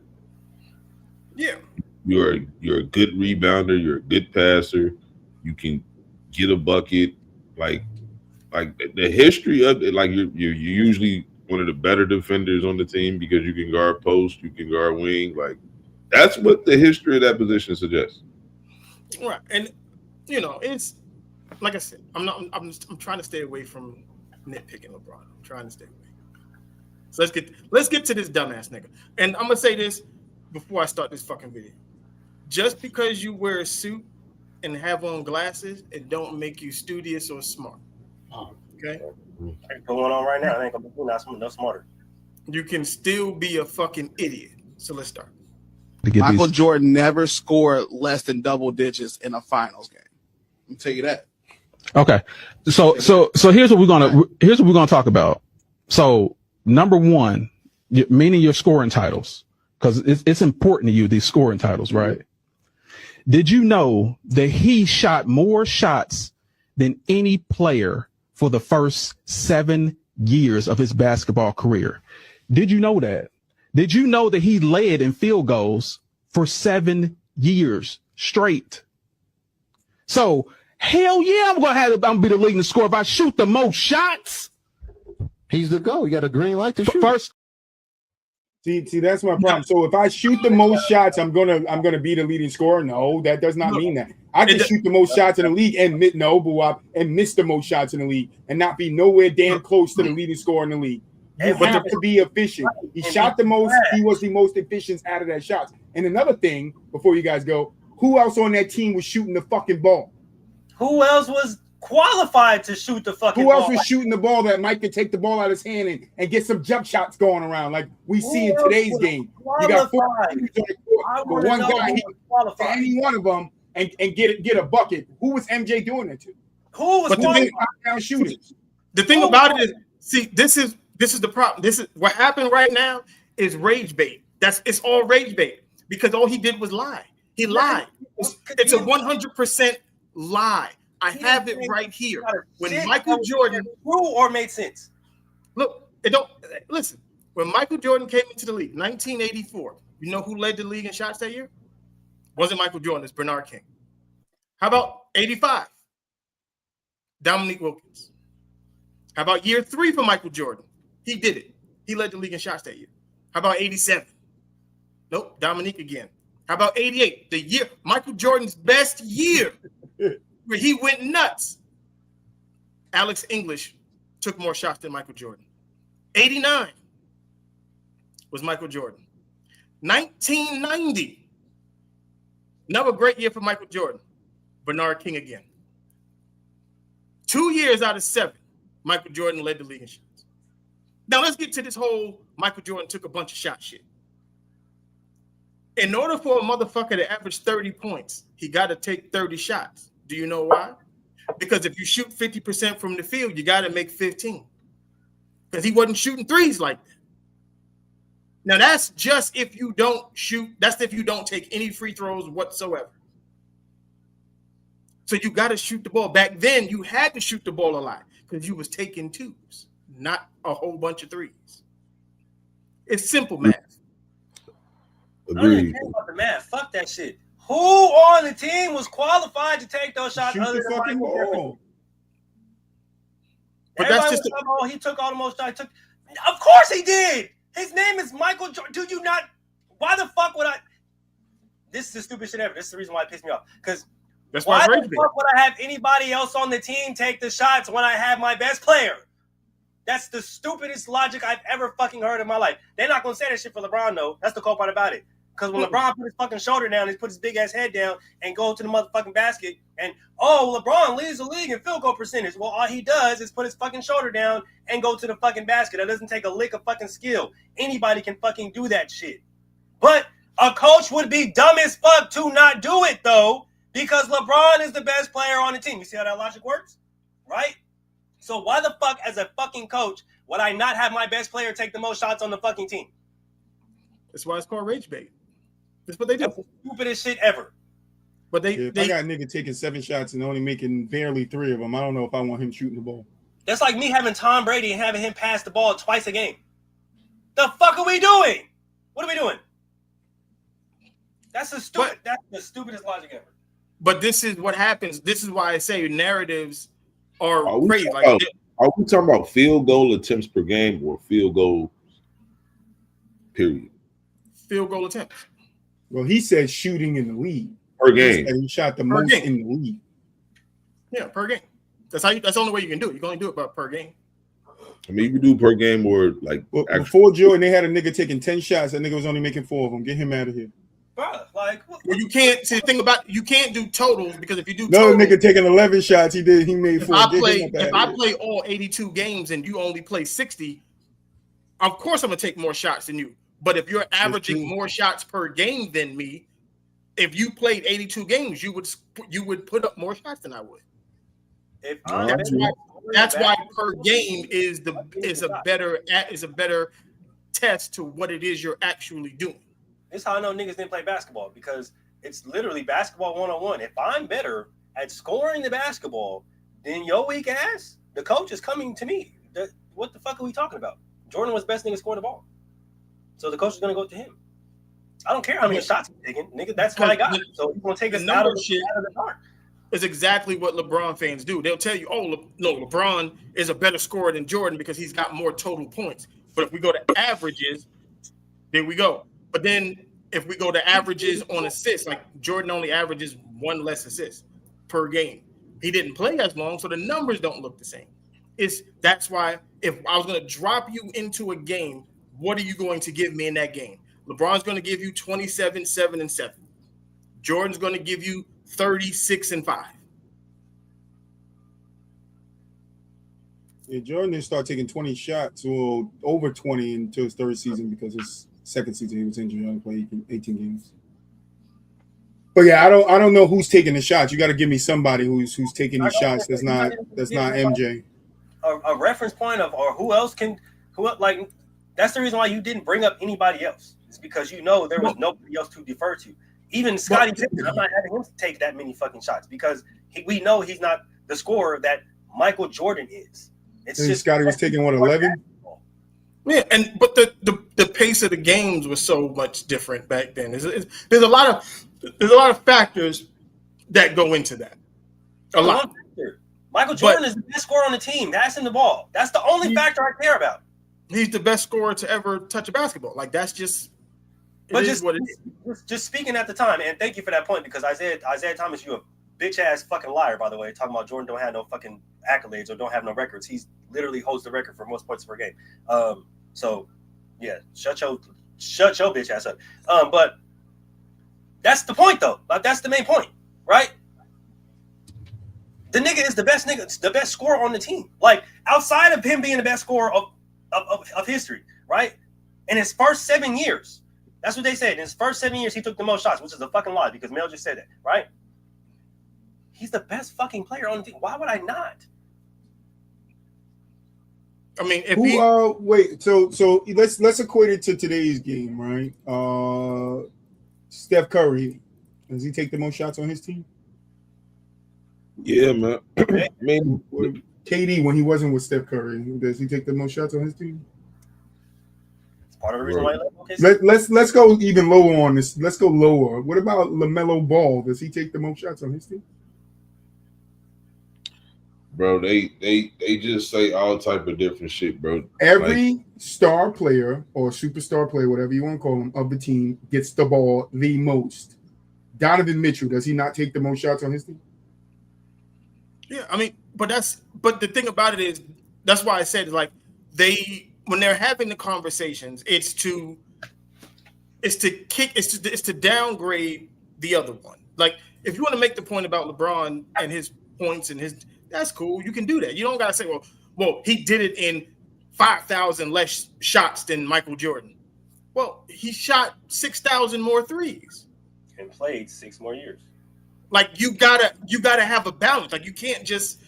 Yeah. You're a good rebounder, you're a good passer, you can get a bucket. Like the history of it, like you're usually one of the better defenders on the team because you can guard post, you can guard wing, like that's what the history of that position suggests. Right, and it's like I said, I'm trying to stay away from nitpicking LeBron. I'm trying to stay away. So let's get to this dumbass nigga. And I'm gonna say this before I start this fucking video. Just because you wear a suit and have on glasses, it don't make you studious or smart. Okay? Going on right now, I ain't gonna be no smarter. You can still be a fucking idiot. So let's start. Michael Jordan never scored less than double digits in a finals game. I'll tell you that. Okay. So here's what we're gonna talk about. So number one, meaning your scoring titles, because it's important to you, these scoring titles, right? Did you know that he shot more shots than any player for the first 7 years of his basketball career? Did you know that? Did you know that he led in field goals for 7 years straight? So hell yeah, I'm gonna be the leading scorer if I shoot the most shots. He's the GOAT. You got a green light to shoot. First. See, that's my problem. So if I shoot the most shots, I'm gonna be the leading scorer. No, that does not mean that. I can shoot the most shots in the league and miss the most shots in the league and not be nowhere damn close to the leading scorer in the league. You have to be efficient. He shot the most. He was the most efficient out of that shots. And another thing, before you guys go, who else on that team was shooting the fucking ball? Who else was qualified to shoot the fucking ball? Who else was shooting the ball that Mike could take the ball out of his hand and get some jump shots going around like we see in today's game? You got 4 but one guy, he to any one of them and get a bucket. Who was MJ doing it to? Who was down shooters? The thing about it is, see, this is the problem. This is what happened right now is rage bait. It's all rage bait because all he did was lie. He lied. It's a 100% lie. I have it right here. When Michael Jordan true or made sense. Look, listen. When Michael Jordan came into the league, 1984, you know who led the league in shots that year? Wasn't Michael Jordan, it's Bernard King. How about 85? Dominique Wilkins. How about year 3 for Michael Jordan? He did it. He led the league in shots that year. How about 87? Nope, Dominique again. How about 88? The year, Michael Jordan's best year, where he went nuts. Alex English took more shots than Michael Jordan. 89 was Michael Jordan. 1990, another great year for Michael Jordan. Bernard King again. 2 years out of 7, Michael Jordan led the league in shots. Now let's get to this whole Michael Jordan took a bunch of shots shit. In order for a motherfucker to average 30 points, he got to take 30 shots. Do you know why? Because if you shoot 50% from the field, you got to make 15. Because he wasn't shooting threes like that. Now that's just if you don't shoot. That's if you don't take any free throws whatsoever. So you got to shoot the ball. Back then, you had to shoot the ball a lot because you was taking twos, not a whole bunch of threes. It's simple math. I don't even Agreed. care about the math. Fuck that shit. Who on the team was qualified to take those shots Shoot other the than fucking Michael Griffin? ball. But Everybody that's was just talking about, he took all the most shots. Of course he did. His name is Michael Jordan. Do you not? Why the fuck would I? This is the stupidest shit ever. This is the reason why it pissed me off. Because why the fuck would I have anybody else on the team take the shots when I have my best player? That's the stupidest logic I've ever fucking heard in my life. They're not going to say that shit for LeBron, though. That's the cool part about it. Because when LeBron put his fucking shoulder down, he put his big ass head down and go to the motherfucking basket. And, LeBron leads the league in field goal percentage. Well, all he does is put his fucking shoulder down and go to the fucking basket. That doesn't take a lick of fucking skill. Anybody can fucking do that shit. But a coach would be dumb as fuck to not do it, though, because LeBron is the best player on the team. You see how that logic works? Right? So why the fuck, as a fucking coach, would I not have my best player take the most shots on the fucking team? That's why it's called rage bait. That's what they do. That's the stupidest shit ever. But If I got a nigga taking 7 shots and only making barely 3 of them, I don't know if I want him shooting the ball. That's like me having Tom Brady and having him pass the ball twice a game. The fuck are we doing? What are we doing? That's the stupidest logic ever. But this is what happens. This is why I say narratives are crazy. Are we talking about field goal attempts per game or field goal period? Field goal attempts. Well, he said shooting in the league. Per game. He shot the most in the league. Yeah, per game. That's the only way you can do it. You can only do it per game. I mean, you can do per game or like before Jordan, they had a nigga taking 10 shots. That nigga was only making 4 of them. Get him out of here. Bro, like well, you can't see the thing about you can't do totals because if you do no totals, nigga taking 11 shots, he made 4. If I play all 82 games and you only play 60, of course I'm gonna take more shots than you. But if you're averaging more shots per game than me, if you played 82 games, you would put up more shots than I would. That's why per game is a better test to what it is you're actually doing. This is how I know niggas didn't play basketball, because it's literally basketball 101. If I'm better at scoring the basketball than your weak ass, the coach is coming to me. What the fuck are we talking about? Jordan was the best nigga scoring the ball. So the coach is going to go to him. I don't care how many shots he's taking. Nigga, that's what I got. So he's going to take us out of the dark. Is exactly what LeBron fans do. They'll tell you, LeBron is a better scorer than Jordan because he's got more total points. But if we go to averages, there we go. But then if we go to averages on assists, like Jordan only averages 1 less assist per game. He didn't play as long, so the numbers don't look the same. That's why if I was going to drop you into a game, what are you going to give me in that game? LeBron's going to give you 27, 7, and 7. Jordan's going to give you 36 and 5. Yeah, Jordan didn't start taking 20 shots or over 20 until his 3rd season because his 2nd season he was injured. He only played 18 games. But yeah, I don't know who's taking the shots. You got to give me somebody who's taking these shots. That's not MJ. A reference point of or who else can like that's the reason why you didn't bring up anybody else. It's because there was nobody else to defer to. Even Scottie Pippen, I'm not having him take that many fucking shots because we know he's not the scorer that Michael Jordan is. It's just Scottie was taking 11. Yeah, but the pace of the games was so much different back then. There's a lot of factors that go into that. A lot. Michael Jordan is the best scorer on the team. That's in the ball. That's the only factor I care about. He's the best scorer to ever touch a basketball. Like that's just. But just speaking at the time, and thank you for that point, because Isaiah Thomas, you a bitch ass fucking liar, by the way, talking about Jordan don't have no fucking accolades or don't have no records. He's literally holds the record for most points per game. So yeah, shut your bitch ass up. But that's the point though. Like, that's the main point, right? The nigga is the best scorer on the team. Like outside of him being the best scorer of history, right? In his first 7 years. That's what they said. In his first 7 years, he took the most shots, which is a fucking lie because Mel just said that, right? He's the best fucking player on the team. Why would I not? I mean, if wait, so let's equate it to today's game, right? Steph Curry, does he take the most shots on his team? Yeah, man. I mean, KD, when he wasn't with Steph Curry, does he take the most shots on his team? It's part of the reason why he left OKC. Let's go even lower on this. Let's go lower. What about LaMelo Ball? Does he take the most shots on his team? bro, they just say all type of different shit, bro. Every star player or superstar player, whatever you want to call him, of the team gets the ball the most. Donovan Mitchell, does he not take the most shots on his team? Yeah, I mean, but the thing about it is that's why I said like when they're having the conversations, it's to downgrade the other one. Like if you want to make the point about LeBron and his points and that's cool. You can do that. You don't gotta say, well, he did it in 5,000 less shots than Michael Jordan. Well, he shot 6,000 more threes and played 6 more years. Like you gotta have a balance. Like you can't just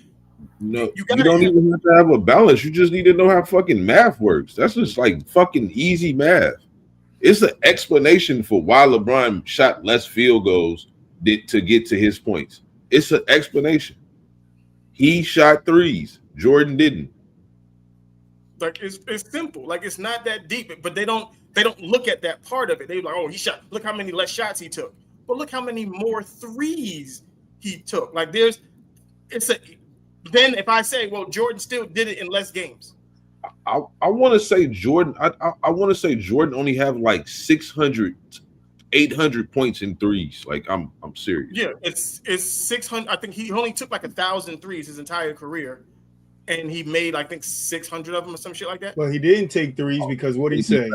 you don't even have to have a balance. You just need to know how fucking math works. That's just like fucking easy math. It's an explanation for why LeBron shot less field goals to get to his points. It's an explanation. He shot threes. Jordan didn't. Like it's simple. Like it's not that deep. But they don't look at that part of it. They're like, oh, he shot. Look how many less shots he took. But look how many more threes he took. Like then if I say, well, Jordan still did it in less games. I want to say Jordan. I want to say Jordan only have like 600, 800 points in threes. Like I'm serious. Yeah, it's 600. I think he only took like 1,000 threes his entire career, and he made I think 600 of them or some shit like that. Well, he didn't take threes because what he said,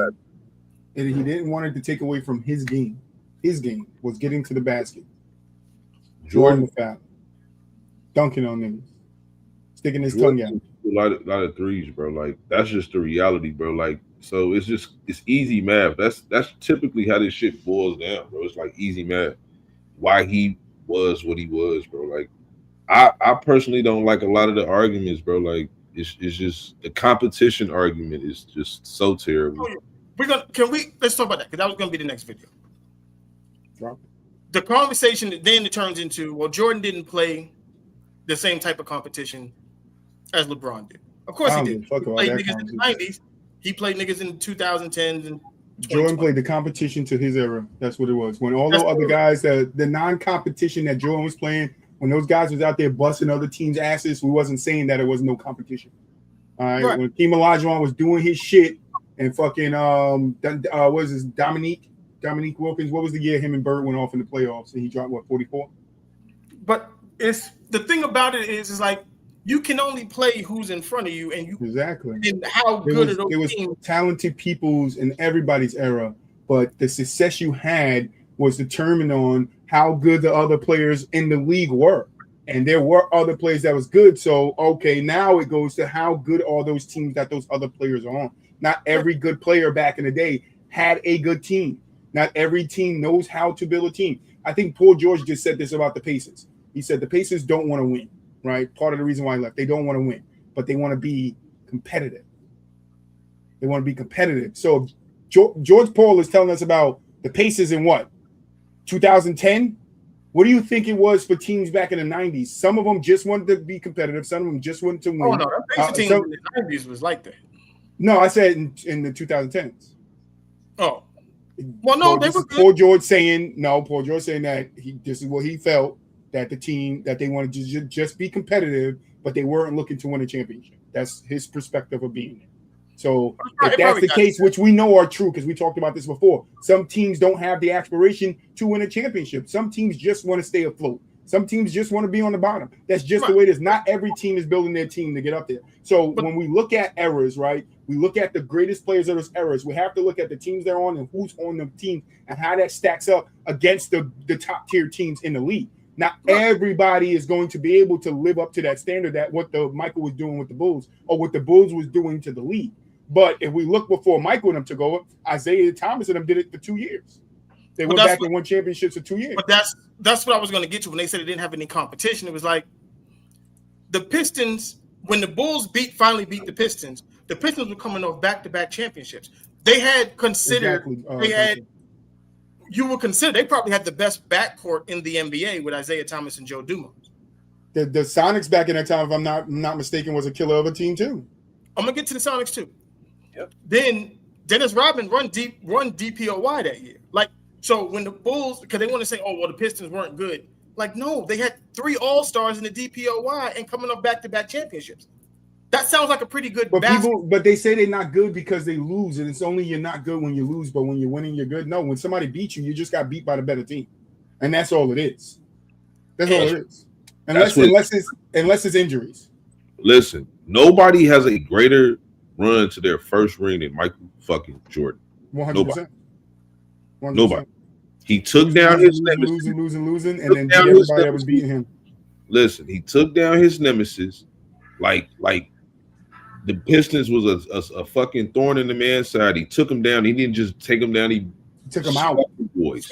he didn't want it to take away from his game. His game was getting to the basket, Jordan the foul, dunking on niggas, sticking his tongue out. A lot of threes, bro. Like that's just the reality, bro. Like so, it's easy math. That's typically how this shit boils down, bro. It's like easy math. Why he was what he was, bro. Like I personally don't like a lot of the arguments, bro. Like it's just the competition argument is just so terrible. Oh, yeah. Let's talk about that because that was gonna be the next video. Drop. The conversation then it turns into, well, Jordan didn't play the same type of competition as LeBron did. Of course he did. He played niggas in the 90s. He played niggas in the 2010s and Jordan played the competition to his era. That's what it was. When all the other guys, the non-competition that Jordan was playing, when those guys was out there busting other teams' asses, we wasn't saying that it was no competition. All right. When Hakeem Olajuwon was doing his shit and fucking what was his Dominique Wilkins? What was the year him and Bird went off in the playoffs and he dropped 44? But it's the thing about it is like you can only play who's in front of you, and and how good it was talented people's in everybody's era, but the success you had was determined on how good the other players in the league were, and there were other players that was good. So okay, now it goes to how good are those teams that those other players are on. Not every good player back in the day had a good team. Not every team knows how to build a team. I think Paul George just said this about the Pacers. He said the Pacers don't want to win. Right, part of the reason why he left, they don't want to win, but they want to be competitive. They want to be competitive. So George Paul is telling us about the Pacers in what 2010. What do you think it was for teams back in the 90s? Some of them just wanted to be competitive. Some of them just wanted to win. Oh no, that Pacer team in the 90s was like that. No, I said in the 2010s. Oh, well, no, they were good. Paul George saying that this is what he felt. That the team that they wanted to just be competitive, but they weren't looking to win a championship. That's his perspective of being there. So if that's the case, which we know are true because we talked about this before, some teams don't have the aspiration to win a championship. Some teams just want to stay afloat. Some teams just want to be on the bottom. That's just the way it is. Not every team is building their team to get up there. So when we look at eras, right, we look at the greatest players of those eras. We have to look at the teams they're on and who's on the team and how that stacks up against the top tier teams in the league. Not everybody is going to be able to live up to that standard that what Michael was doing with the Bulls or what the Bulls was doing to the league. But if we look before Michael and them took over, Isaiah Thomas and them did it for 2 years. They went back and won championships for 2 years. But that's what I was going to get to when they said they didn't have any competition. It was like the Pistons, when the Bulls finally beat the Pistons were coming off back-to-back championships. They had considered you would consider they probably had the best backcourt in the NBA with Isaiah Thomas and Joe Dumars. The Sonics back in that time, if I'm not mistaken, was a killer of a team too. I'm gonna get to the Sonics too. Yep. Then Dennis Rodman run DPOY that year. Like, so when the Bulls, because they want to say, oh well, the Pistons weren't good. Like, no, they had 3 All-Stars in the DPOY and coming up back-to-back championships. That sounds like a pretty good but they say they're not good because they lose, and it's only you're not good when you lose, but when you're winning, you're good. No, when somebody beats you, you just got beat by the better team, and that's all it is. That's all it is. Unless it's injuries. Listen, nobody has a greater run to their first ring than Michael fucking Jordan. 100%. Nobody. He took down his nemesis. Losing, and then beat everybody that was beating him. Listen, he took down his nemesis like the Pistons was a fucking thorn in the man's side. He took him down. He didn't just take him down. He took him out. Boys.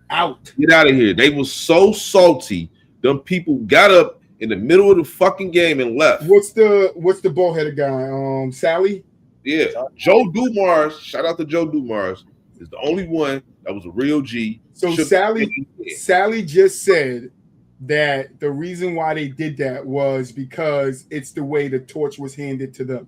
Out. Get out of here. They was so salty. Them people got up in the middle of the fucking game and left. What's the ball-headed guy? Sally? Yeah. Joe Dumars. Shout out to Joe Dumars. Is the only one that was a real G. So Sally just said that the reason why they did that was because it's the way the torch was handed to them.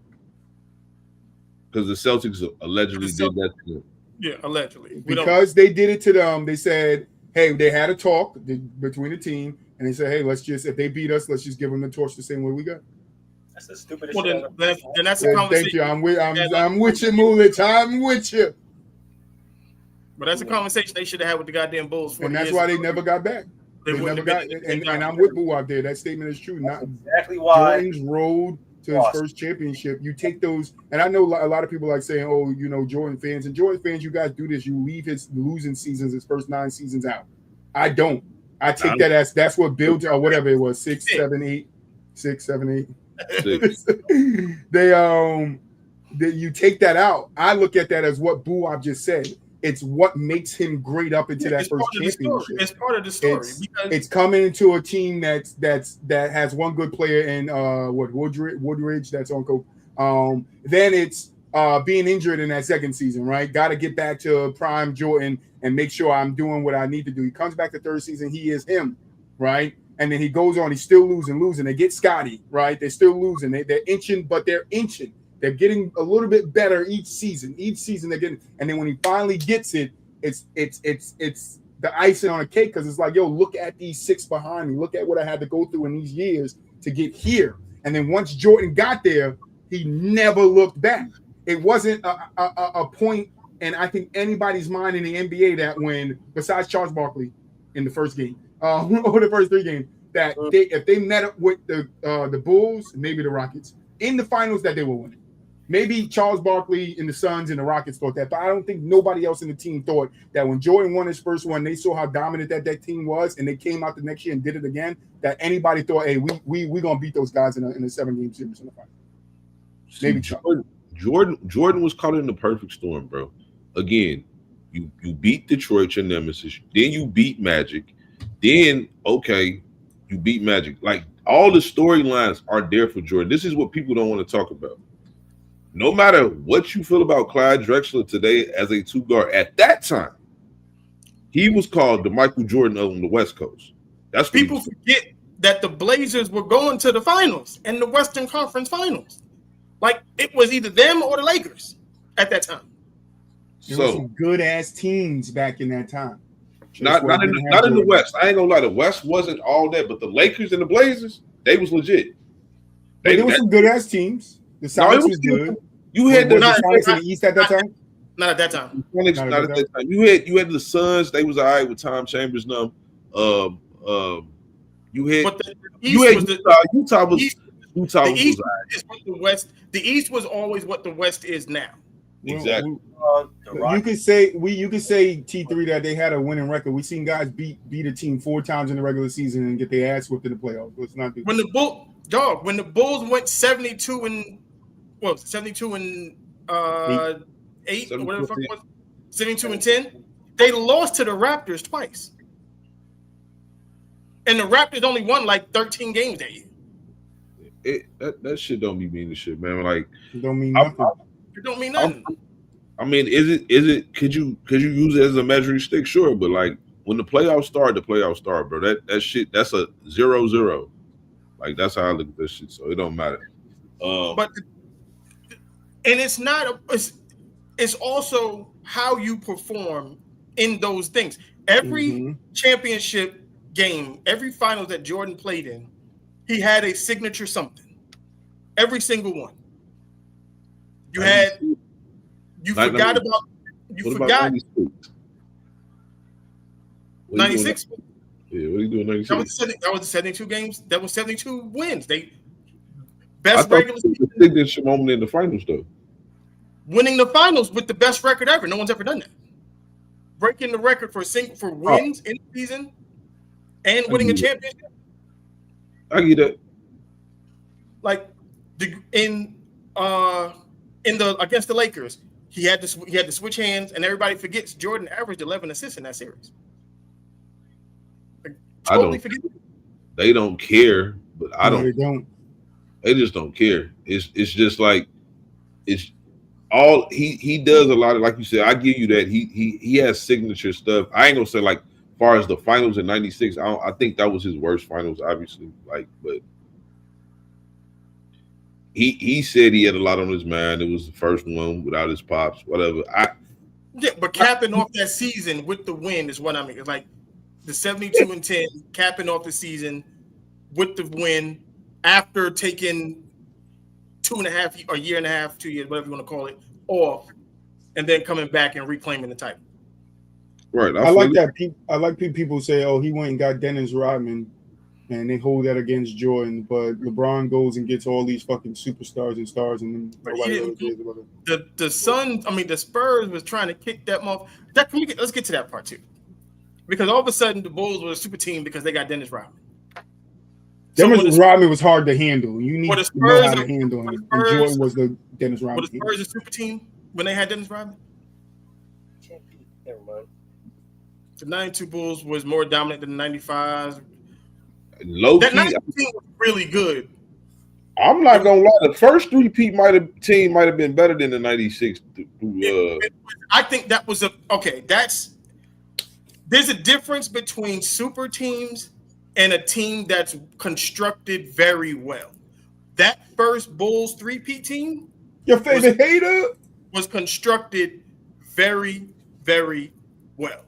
Because the Celtics allegedly did that to them. Yeah, allegedly. Because they did it to them, they said, hey, they had a talk between the team, and they said, hey, if they beat us, let's just give them the torch the same way we got. That's the stupidest shit. Then that's a conversation. Thank you. I'm with you, Mulich. I'm with you. But that's a conversation they should have had with the goddamn Bulls. And that's why they never got back. They never got, and I'm with Boo out there. That statement is true. Not exactly why Jordan's road to his first championship. You take those, and I know a lot of people like saying, "Oh, Jordan fans." And Jordan fans, you guys do this. You leave his losing seasons, his first 9 seasons out. I don't. I take that as that's what builds or whatever it was 6, 7, 8, 6, 7, 8. You take that out. I look at that as what Boo just said. It's what makes him great up into that first championship. It's part of the story. It's coming into a team that has one good player in Woodridge that's on coke. Then it's being injured in that second season, right? Got to get back to prime Jordan and make sure I'm doing what I need to do. He comes back the third season, he is him, right? And then he goes on, he's still losing. They get Scotty, right? They're still losing. They're inching, but they're inching. They're getting a little bit better each season. They're getting, and then when he finally gets it, it's the icing on a cake because it's like, yo, look at these 6 behind me. Look at what I had to go through in these years to get here. And then once Jordan got there, he never looked back. It wasn't a point, and I think anybody's mind in the NBA that when, besides Charles Barkley in the first game or the first 3 games, that if they met up with the Bulls, maybe the Rockets in the finals, that they will win. Maybe Charles Barkley and the Suns and the Rockets thought that, but I don't think nobody else in the team thought that when Jordan won his first one, they saw how dominant that team was, and they came out the next year and did it again. That anybody thought, hey, we gonna beat those guys in a 7-game series in the final. Maybe Jordan was caught in the perfect storm, bro. Again, you beat Detroit, your nemesis. Then you beat Magic. Then you beat Magic. Like all the storylines are there for Jordan. This is what people don't want to talk about. No matter what you feel about Clyde Drexler today as a 2 guard, at that time, he was called the Michael Jordan of the West Coast. That's people forget that the Blazers were going to the finals and the Western Conference Finals. Like it was either them or the Lakers at that time. There were some good ass teams back in that time. Not in the West. I ain't gonna lie, the West wasn't all that, but the Lakers and the Blazers, they was legit. There were some good ass teams. The Celtics was good. You had the Celtics in the East at that time. Not at that time. Not at that time. You had the Suns. They was all right with Tom Chambers. You had Utah was all right. The East was always what the West is now. Exactly. You could say T3 that they had a winning record. We seen guys beat a team 4 times in the regular season and get their ass whipped in the playoffs. Let's not do that. When the Bulls went 72 and 8 or whatever the fuck it was, 72 and 10, they lost to the Raptors twice. And the Raptors only won like 13 games that year. That shit don't mean the shit, man. Like it don't mean nothing. It don't mean nothing. I mean, is it could you use it as a measuring stick? Sure, but like when the playoffs start, bro. That shit, that's a 0-0. Like that's how I look at this shit. So it don't matter. But and it's not it's also how you perform in those things. Every championship game, every finals that Jordan played in, he had a signature something. Every single one. You had you forgot about you forgot 96. Yeah, what are you doing 96? That was 72 games. That was 72 wins. They I best thought regular it was a signature moment in the finals, though. winning the finals with the best record ever. No one's ever done that. Breaking the record for wins in the season and winning a championship. I get that. Like in the against the Lakers, he had to switch hands, and everybody forgets Jordan averaged 11 assists in that series. Like, totally forget. They don't care, but I don't. They don't. They just don't care. It's just like it's all he does a lot of, like you said. I give you that he has signature stuff. I ain't gonna say like far as the finals in '96. I think that was his worst finals, obviously. Like, but he said he had a lot on his mind. It was the first one without his pops, whatever. Yeah, but capping off that season with the win is what I mean. It's like the 72-10, capping off the season with the win after taking 2.5 a year and a half, 2 years, whatever you want to call it, off, and then coming back and reclaiming the title. Right. I like that. I like people say, "Oh, he went and got Dennis Rodman," and they hold that against Jordan. But LeBron goes and gets all these fucking superstars and stars, and then nobody really cares about it. The Suns, I mean, the Spurs was trying to kick that off. Let's get to that part too, because all of a sudden the Bulls were a super team because they got Dennis Rodman. Dennis Rodman was hard to handle. You need to know how to handle him. And Jordan was the Dennis Rodman. Were the Spurs a super team when they had Dennis Rodman? Never mind. The 92 Bulls was more dominant than the 95s. That 92 team was really good. I'm not gonna lie. The first three-peat team might have been better than the '96. I think that was there's a difference between super teams and a team that's constructed very well. That first Bulls three-peat team, your favorite hater, was constructed very, very well.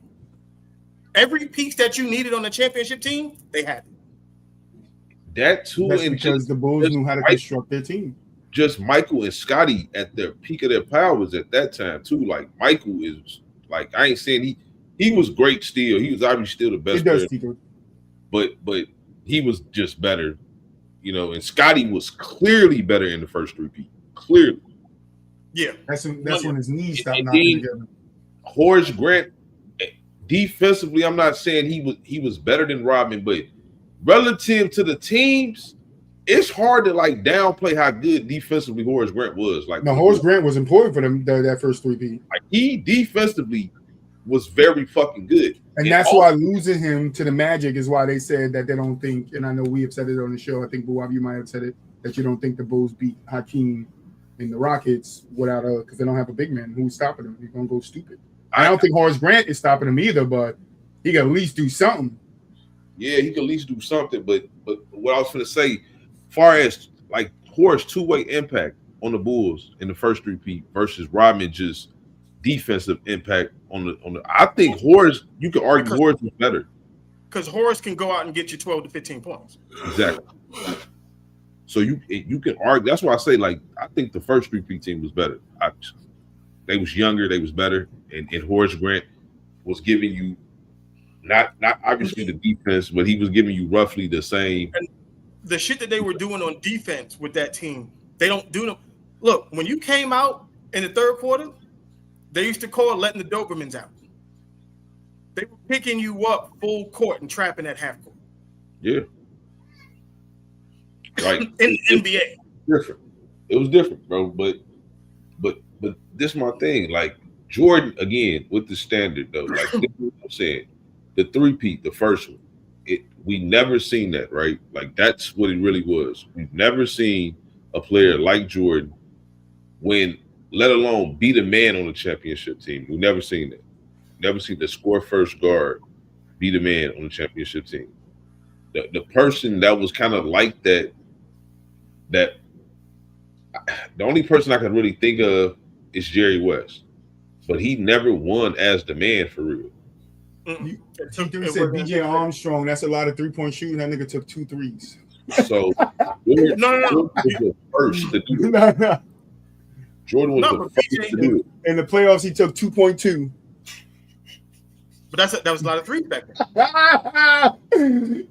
Every piece that you needed on the championship team, they had it. That too, that's and because the Bulls knew how to construct their team. Just Michael and Scotty at their peak of their powers at that time too. Like Michael is like, I ain't saying he was great still. He was obviously still the best player. But he was just better, you know. And Scotty was clearly better in the first three-peat. Clearly, yeah. That's when his knees stopped knocking together. Horace Grant, defensively, I'm not saying he was better than Rodman, but relative to the teams, it's hard to like downplay how good defensively Horace Grant was. Like, no, Horace Grant was important for them that first three-peat. Like he defensively was very fucking good. And that's why losing him to the Magic is why they said that they don't think, and I know we have said it on the show, I think Boab, you might have said it, that you don't think the Bulls beat Hakeem and the Rockets without because they don't have a big man. Who's stopping them? He's going to go stupid. I don't think Horace Grant is stopping him either, but he got to at least do something. Yeah, he could at least do something. But what I was going to say, far as like Horace two-way impact on the Bulls in the first three-peat versus Rodman just defensive impact on the I think Horace, you could argue Horace was better. Because Horace can go out and get you 12 to 15 points. Exactly. So you can argue. That's why I say, like, I think the first three-peat team was better. They was younger, they was better, and Horace Grant was giving you not obviously the defense, but he was giving you roughly the same. And the shit that they were doing on defense with that team, they don't do no. Look, when you came out in the third quarter, they used to call it letting the Dobermans out. They were picking you up full court and trapping at half court. Yeah. Right. In the NBA. Different. It was different, bro. But this is my thing. Like Jordan, again, with the standard though, like this is what I'm saying. The three-peat, the first one, we never seen that, right? Like that's what it really was. We've never seen a player like Jordan win, let alone be the man on the championship team. We've never seen that. Never seen the score first guard be the man on the championship team. the person that was kind of like that the only person I can really think of is Jerry West, but he never won as the man for real. You said BJ Armstrong. That's a lot of 3-point shooting. That nigga took 2 threes. So Jordan was the first to do it. Jordan was the first to do it. In the playoffs, he took 2.2. But that was a lot of threes back then.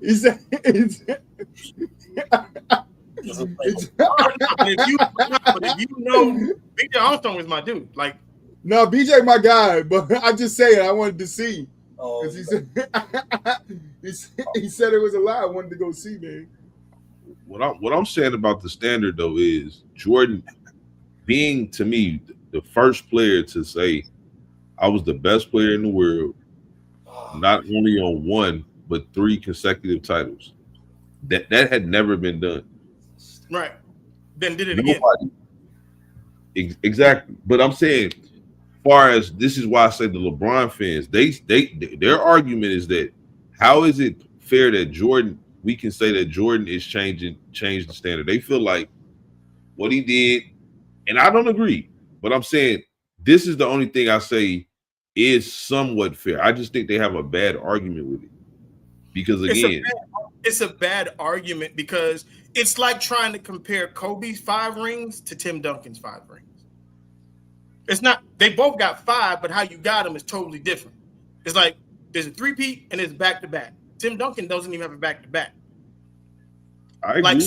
He said, but if you know, BJ Armstrong was my dude. Like, no, BJ my guy, but I just say it. I wanted to see. Oh, he said he said it was a lie. I wanted to go see, man. What I'm saying about the standard though is Jordan being, to me, the first player to say I was the best player in the world, not only on 1 but 3 consecutive titles. That had never been done. Right. Then did it again. Exactly. But I'm saying, far as this is why I say the LeBron fans, their argument is that how is it fair that we can say that Jordan is changed the standard? They feel like what he did, and I don't agree, but I'm saying this is the only thing I say is somewhat fair. I just think they have a bad argument with it. Because again, it's a bad argument because it's like trying to compare Kobe's 5 rings to Tim Duncan's 5 rings. It's not, they both got 5, but how you got them is totally different. It's like there's a 3-peat and it's back-to-back. Tim Duncan doesn't even have a back-to-back. I agree. Like,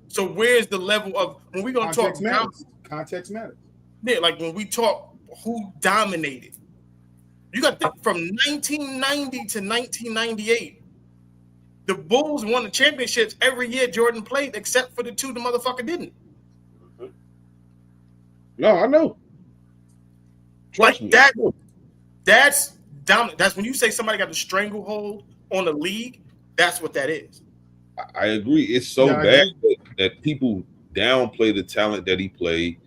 so where's the level of, when we're going to talk context matters. Yeah, like when we talk who dominated, you got to think from 1990 to 1998, the Bulls won the championships every year Jordan played, except for the 2 the motherfucker didn't. No, I know. Trust me, that's dominant. That's when you say somebody got the stranglehold on the league. That's what that is. I agree. It's so bad that people downplay the talent that he played.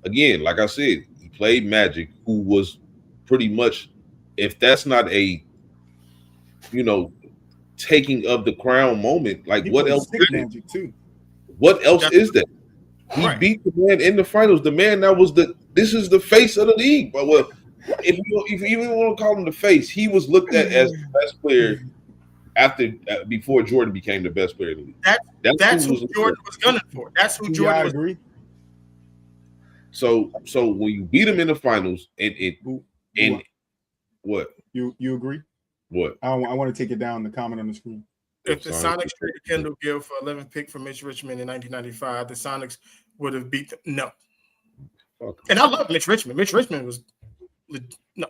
Again, like I said, he played Magic, who was pretty much, if that's not a, taking of the crown moment, like what else? Magic too. What else is that? He beat the man in the finals. The man that was this is the face of the league. But well, if you even want to call him the face, he was looked at as the best player before Jordan became the best player in the league. That's who Jordan was gunning for. That's who Jordan was. I agree. So when you beat him in the finals, and what you agree? What I want to take it down. The comment on the screen. If the Sonics traded Kendall Gill for 11th pick from Mitch Richmond in 1995, the Sonics would have beat them. No. And I love Mitch Richmond. Mitch Richmond was no.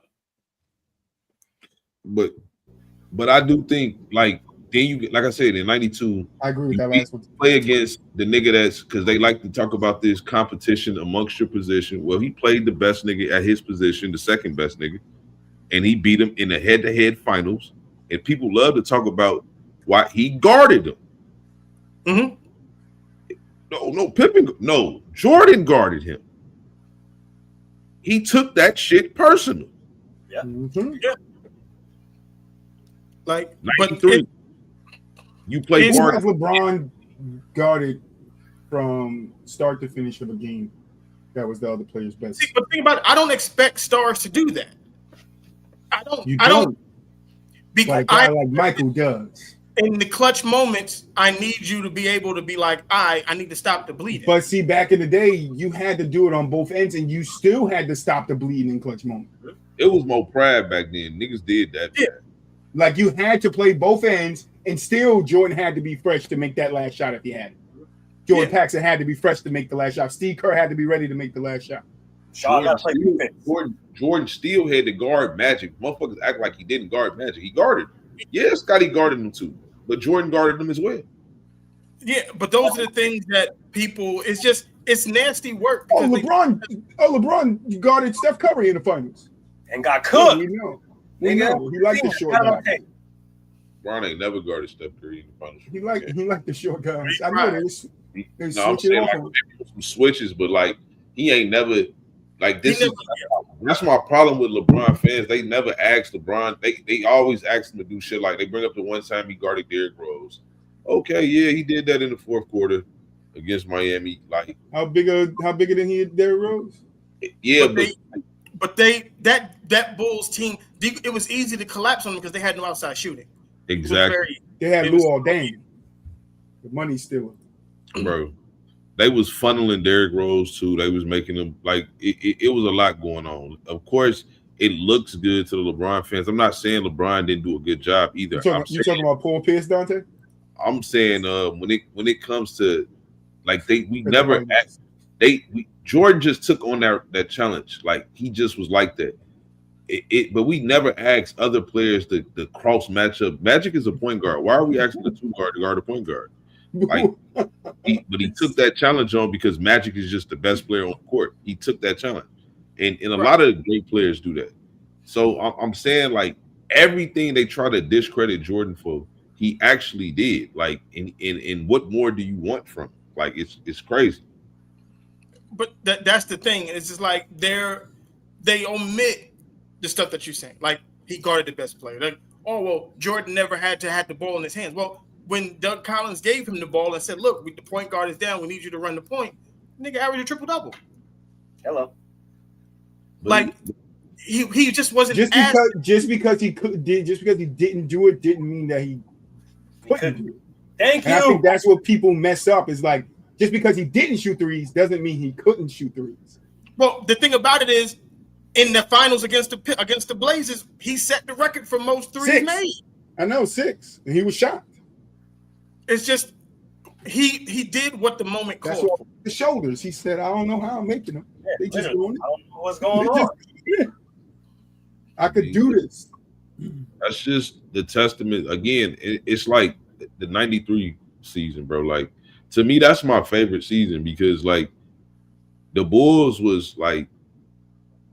But I do think like I said in '92. I agree with that last one. Play against the nigga that's because they like to talk about this competition amongst your position. Well, he played the best nigga at his position, the second best nigga, and he beat him in the head-to-head finals. And people love to talk about why he guarded him. No, Pippen. No, Jordan guarded him. He took that shit personal. Yeah. Yeah. Like, 93. You play guard. LeBron guarded from start to finish of a game. That was the other player's best. See, but think about it. I don't expect stars to do that. I don't. Because like Michael does. In the clutch moments, I need you to be able to be like, I need to stop the bleeding. But see, back in the day, you had to do it on both ends, and you still had to stop the bleeding in clutch moments. It was more pride back then. Niggas did that. Yeah. Like you had to play both ends, and still Jordan had to be fresh to make that last shot if he had it. Jordan Paxson had to be fresh to make the last shot. Steve Kerr had to be ready to make the last shot. Jordan still had to guard Magic. Motherfuckers act like he didn't guard Magic. He guarded. Yeah, Scotty guarded him too, but Jordan guarded him as well. Yeah, but those are the things that people. It's nasty work. LeBron guarded Steph Curry in the finals and got cooked. We know. He liked the short guy. LeBron ain't never guarded Steph Curry in the finals. He liked the short guys. I know this. I'm saying like some switches, but like he ain't never like this. That's my problem with LeBron fans. They never ask LeBron. They always ask him to do shit like they bring up the one time he guarded Derrick Rose. Okay, yeah, he did that in the fourth quarter against Miami. Like, how bigger than he is Derrick Rose? Yeah, but that Bulls team, it was easy to collapse on them because they had no outside shooting. Exactly. They had Luol Deng, the money stealer. Bro, they was funneling Derrick Rose too. They was making him like it was a lot going on. Of course, it looks good to the LeBron fans. I'm not saying LeBron didn't do a good job either. You talking about Paul Pierce, Dante? I'm saying when it comes to like Jordan just took on that challenge. Like he just was like that. But we never asked other players to cross matchup. Magic is a point guard. Why are we asking the 2 guard to guard a point guard? Like, but he took that challenge on because Magic is just the best player on the court. He took that challenge, and a lot of great players do that. So I'm saying like everything they try to discredit Jordan for, he actually did. Like, in what more do you want from him? Like it's crazy. But that's the thing. It's just like they omit the stuff that you're saying. Like he guarded the best player. Like, oh well, Jordan never had to have the ball in his hands. Well, when Doug Collins gave him the ball and said, "Look, the point guard is down. We need you to run the point." Nigga averaged a triple double. Hello. Like he just wasn't just because he didn't do it didn't mean that he couldn't do it. Thank you. I think that's what people mess up. Is like just because he didn't shoot threes doesn't mean he couldn't shoot threes. Well, the thing about it is, in the finals against the Blazers, he set the record for most threes made. I know 6, and he was shocked. It's just he did what the moment called. That's what the shoulders. He said, "I don't know how I'm making them. They just doing it. I don't know what's going on. I could do this." That's just the testament. Again, it's like the 93 season, bro. Like, to me, that's my favorite season because, like, the Bulls was like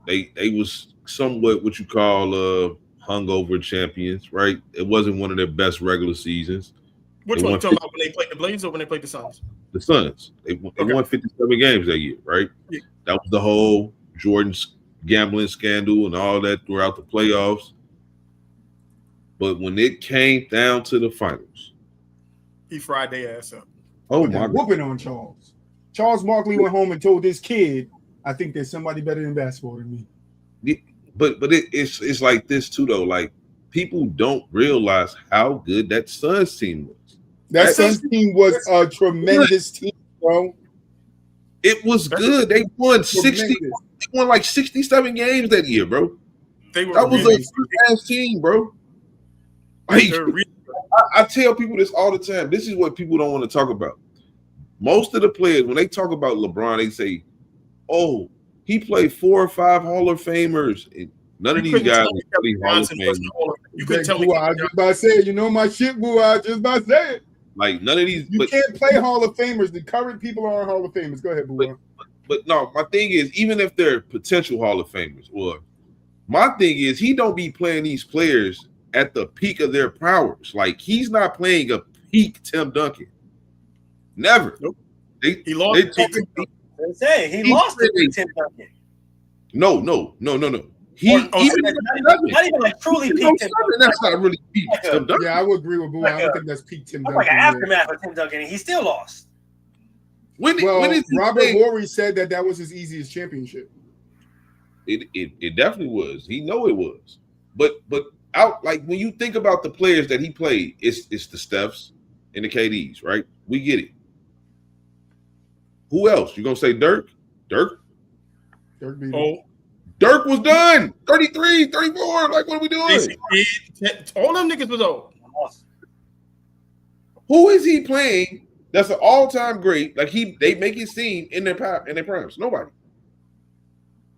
they was somewhat what you call hungover champions, right? It wasn't one of their best regular seasons. Which one you talking about, when they played the Blazers or when they played the Suns? The Suns. They won 57 games that year, right? Yeah. That was the whole Jordan's gambling scandal and all that throughout the playoffs. But when it came down to the finals, he fried their ass up. Oh my! Whooping on Charles. Charles Barkley went home and told this kid, "I think there's somebody better in basketball than me." But it's like this too, though. Like, people don't realize how good that Suns team was. That Suns team was a tremendous team, bro. It was good. They won 60. They won like 67 games that year, bro. That was a good-ass team, bro. Like, I tell people this all the time. This is what people don't want to talk about. Most of the players, when they talk about LeBron, they say, "Oh, he played 4 or 5 Hall of Famers." And none of these guys are Hall of Famers. You couldn't tell me. I was just about to say it. You know my shit, boo. I was just about to say it. Like, none of these. You can't play Hall of Famers. The current people aren't Hall of Famers. Go ahead, boo. But no, my thing is, even if they're potential Hall of Famers, or my thing is, he don't be playing these players at the peak of their powers. Like, he's not playing a peak Tim Duncan. Never. Nope. He lost. He lost to Tim Duncan. No. Not even like truly peak Tim Duncan. That's not really peak Tim Duncan. Yeah, I would agree with Boo. I don't think that's peak Tim Duncan. Like an aftermath of Tim Duncan, and he still lost. When Robert Horry said that was his easiest championship. It definitely was. He know it was. But out, like, when you think about the players that he played, it's the Stephs and the KDs, right? We get it. Who else? You gonna say Dirk? Dirk beat him. Dirk was done. 33, 34. Like, what are we doing? All them niggas was old. Who is he playing that's an all-time great? Like, they make it seem in their primes. Nobody.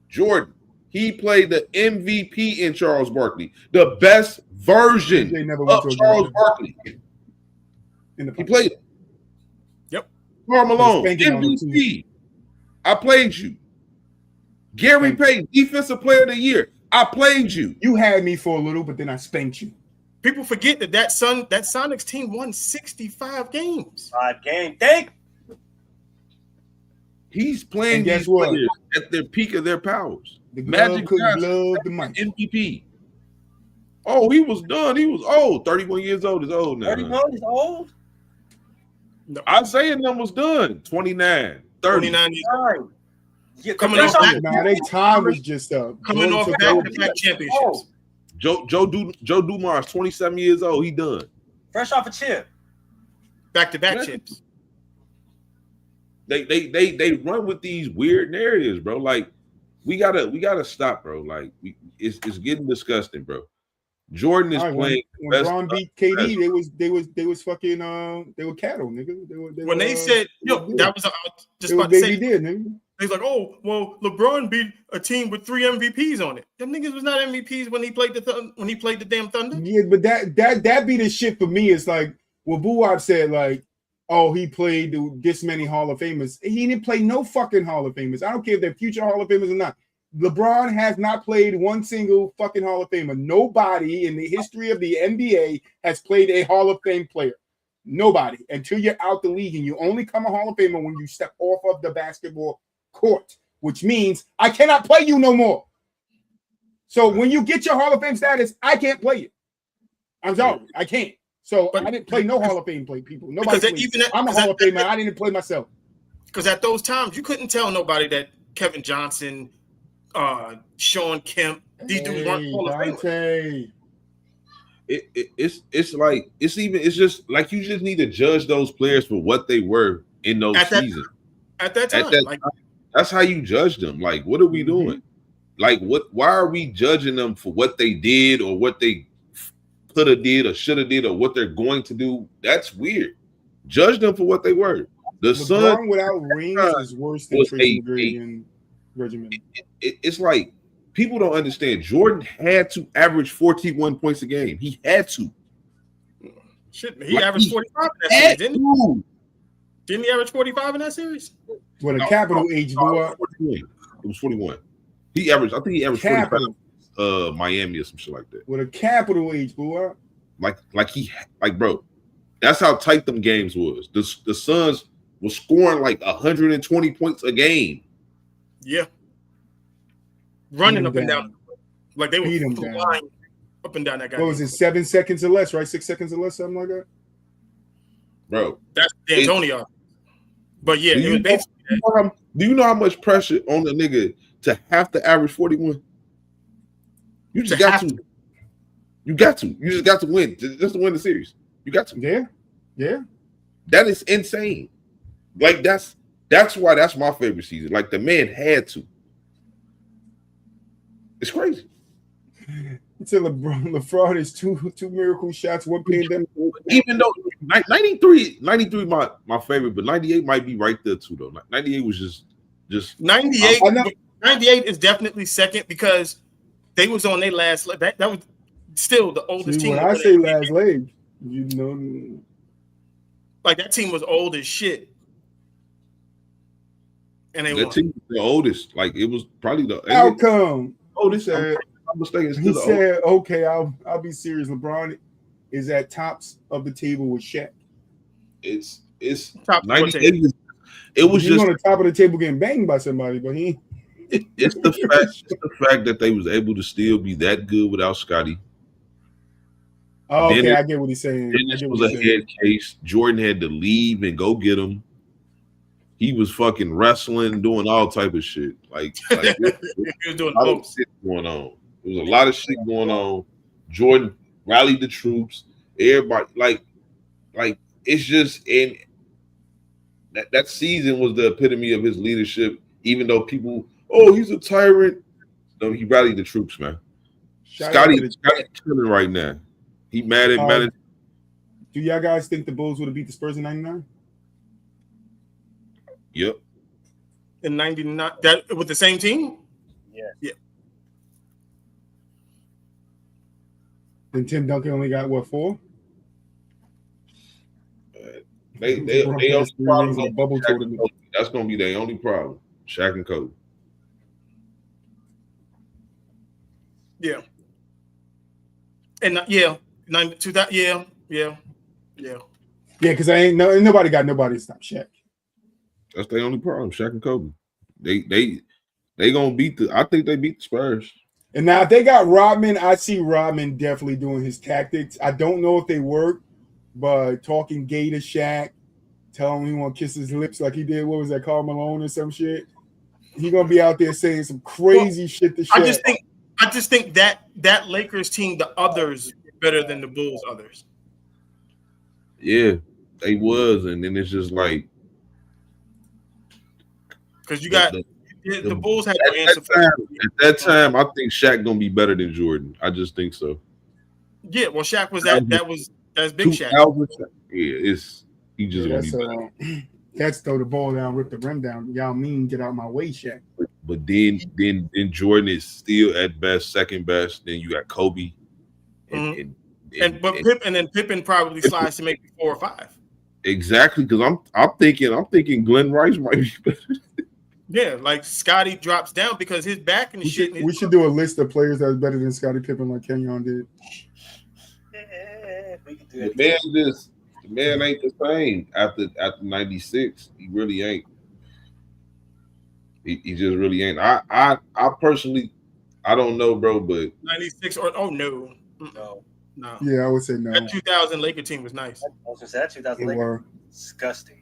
Jordan. He played the MVP in Charles Barkley, the best version of Charles Barkley. He played it. Yep. Karl Malone, MVP. I played you. Gary Payton, Defensive Player of the Year. I played you. You had me for a little, but then I spanked you. People forget that Sonics team won 65 games. 5 games. He's playing these players at their peak of their powers. The Magic Johnson, the MVP. Oh, he was done. He was old. 31 years old is old now. 31 is old? No. Isaiah numbers done 29, 30. 29 years old. Yeah, Coming off back, Nah, their time was just up. coming Jordan off took back over. to back championships. Joe Dumars 27 years old. He done. Fresh off a chip. Back to back Yeah. chips. They run with these weird narratives, bro. Like we gotta stop, bro. Like it's getting disgusting, bro. Jordan is All right, playing when best. Bron beat KD, they was fucking they were cattle, nigga. When they said, yo, that was just it was about to say. baby did, nigga. He's like, oh, well, LeBron beat a team with 3 MVPs on it. Them niggas was not MVPs when he played the damn Thunder. Yeah, but that be the shit for me. It's like what Buwab said, like, oh, he played this many Hall of Famers. He didn't play no fucking Hall of Famers. I don't care if they're future Hall of Famers or not. LeBron has not played one single fucking Hall of Famer. Nobody in the history of the NBA has played a Hall of Fame player. Nobody. Until you're out the league, and you only come a Hall of Famer when you step off of the basketball court, which means I cannot play you no more. So when you get your Hall of Fame status, I can't play you. I'm sorry, I can't. So I didn't play no Hall of Fame people. Nobody. I'm a Hall of Famer. I didn't play myself. Because at those times, you couldn't tell nobody that Kevin Johnson, Sean Kemp, these dudes weren't Hall of Famers. It's just like you just need to judge those players for what they were in those seasons. At that time, that's how you judge them. Like, what are we doing? Like, why are we judging them for what they did or what they could have did or should have did or what they're going to do? That's weird. Judge them for what they were. The Suns without rings is worse than Tracy McGrady and Regimen. It's like people don't understand. Jordan had to average 41 points a game. He had to. Shit, he averaged 45 in that series, didn't he? Didn't he average 45 in that series? With a capital H, boy. It was 41. He averaged, I think he averaged 45 Miami or some shit like that. With a capital H, boy. Like bro, that's how tight them games was. The Suns were scoring like 120 points a game. Yeah. Running up and down. Like they were flying up and down that guy. What was it, 7 seconds or less, right? 6 seconds or less, something like that? Bro. That's D'Antonio. But yeah, it was basically do you know how much pressure on the nigga to have to average 41? You just got to. You got to. You just got to win. Just to win the series. You got to. Yeah. Yeah. That is insane. Like that's why that's my favorite season. Like the man had to. It's crazy. Until LeBron is two miracle shots, one pandemic. Even though 93 my favorite, but 98 might be right there too though. 98 was just 98. 98 is definitely second because they was on their last. That was still the oldest team. When I say last leg, you know, like that team was old as shit, and that team was the oldest. Like it was probably the outcome. Oldest. I'm mistaken. He said, "Okay, I'll be serious. LeBron is at tops of the table with Shaq. It's 98. It was He's just on the top of the table getting banged by somebody, but he." It's the fact that they was able to still be that good without Scotty. Oh, okay, I get what he's saying. This was a head case. Jordan had to leave and go get him. He was fucking wrestling, doing all type of shit. Like he was doing a lot of shit going on. There was a lot of shit going on. Jordan rallied the troops. Everybody like it's just in that season was the epitome of his leadership. Even though people, he's a tyrant. No, he rallied the troops, man. Scotty's killing right now. He mad at. Do y'all guys think the Bulls would have beat the Spurs in '99? Yep. In '99, that with the same team. Yeah. Then Tim Duncan only got what, 4? They only problem bubble tournament. That's gonna be their only problem. Shaq and Kobe. Yeah. And yeah, 92. Yeah. Because nobody got nobody to stop Shaq. That's their only problem. Shaq and Kobe. They gonna beat I think they beat the Spurs. And now if they got Rodman, I see Rodman definitely doing his tactics. I don't know if they work, but talking gay to Shaq, tell him he want to kiss his lips like he did. What was that, Karl Malone or some shit? He gonna be out there saying some crazy shit to Shaq. I just think that Lakers team, the others, better than the Bulls others. Yeah, they was, and then it's just like because you got the Bulls had no answer for at that time. I think Shaq gonna be better than Jordan. I just think so. Yeah, well, Shaq was that's big Shaq. Yeah, he just gonna be better. That's throw the ball down, rip the rim down. Y'all mean get out my way, Shaq. But then Jordan is still at best, second best. Then you got Kobe, and Pippen probably slides to maybe 4 or 5. Exactly, because I'm thinking Glenn Rice might be better. Yeah, like Scotty drops down because his back and shit. We should do a list of players that are better than Scottie Pippen, like Kenyon did. We can do it. The man ain't the same after 96. He really ain't. He just really ain't. I personally, I don't know, bro, but 96 or no. Yeah, I would say no. That 2000 Laker team was nice. I was gonna say that 2000 Laker disgusting.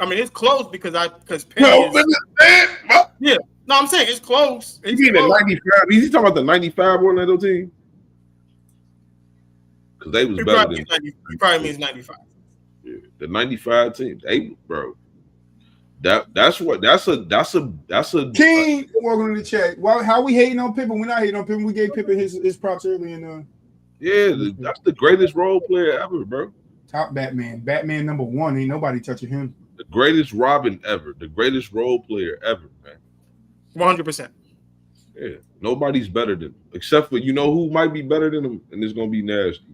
I mean, it's close because Penny yeah. No, I'm saying it's close. You mean the 95? Is he talking about the 95 Orlando team? Because they was better than. He probably means 95. Yeah, the 95 team, bro. That's a King. Welcome to the chat. Well, how we hating on Pippen? We're not hating on Pippen. We gave Pippen his props early in that's the greatest role player ever, bro. Top Batman, #1. Ain't nobody touching him. The greatest Robin ever, the greatest role player ever, man. 100%. Yeah, nobody's better than him, except for who might be better than him, and it's gonna be nasty.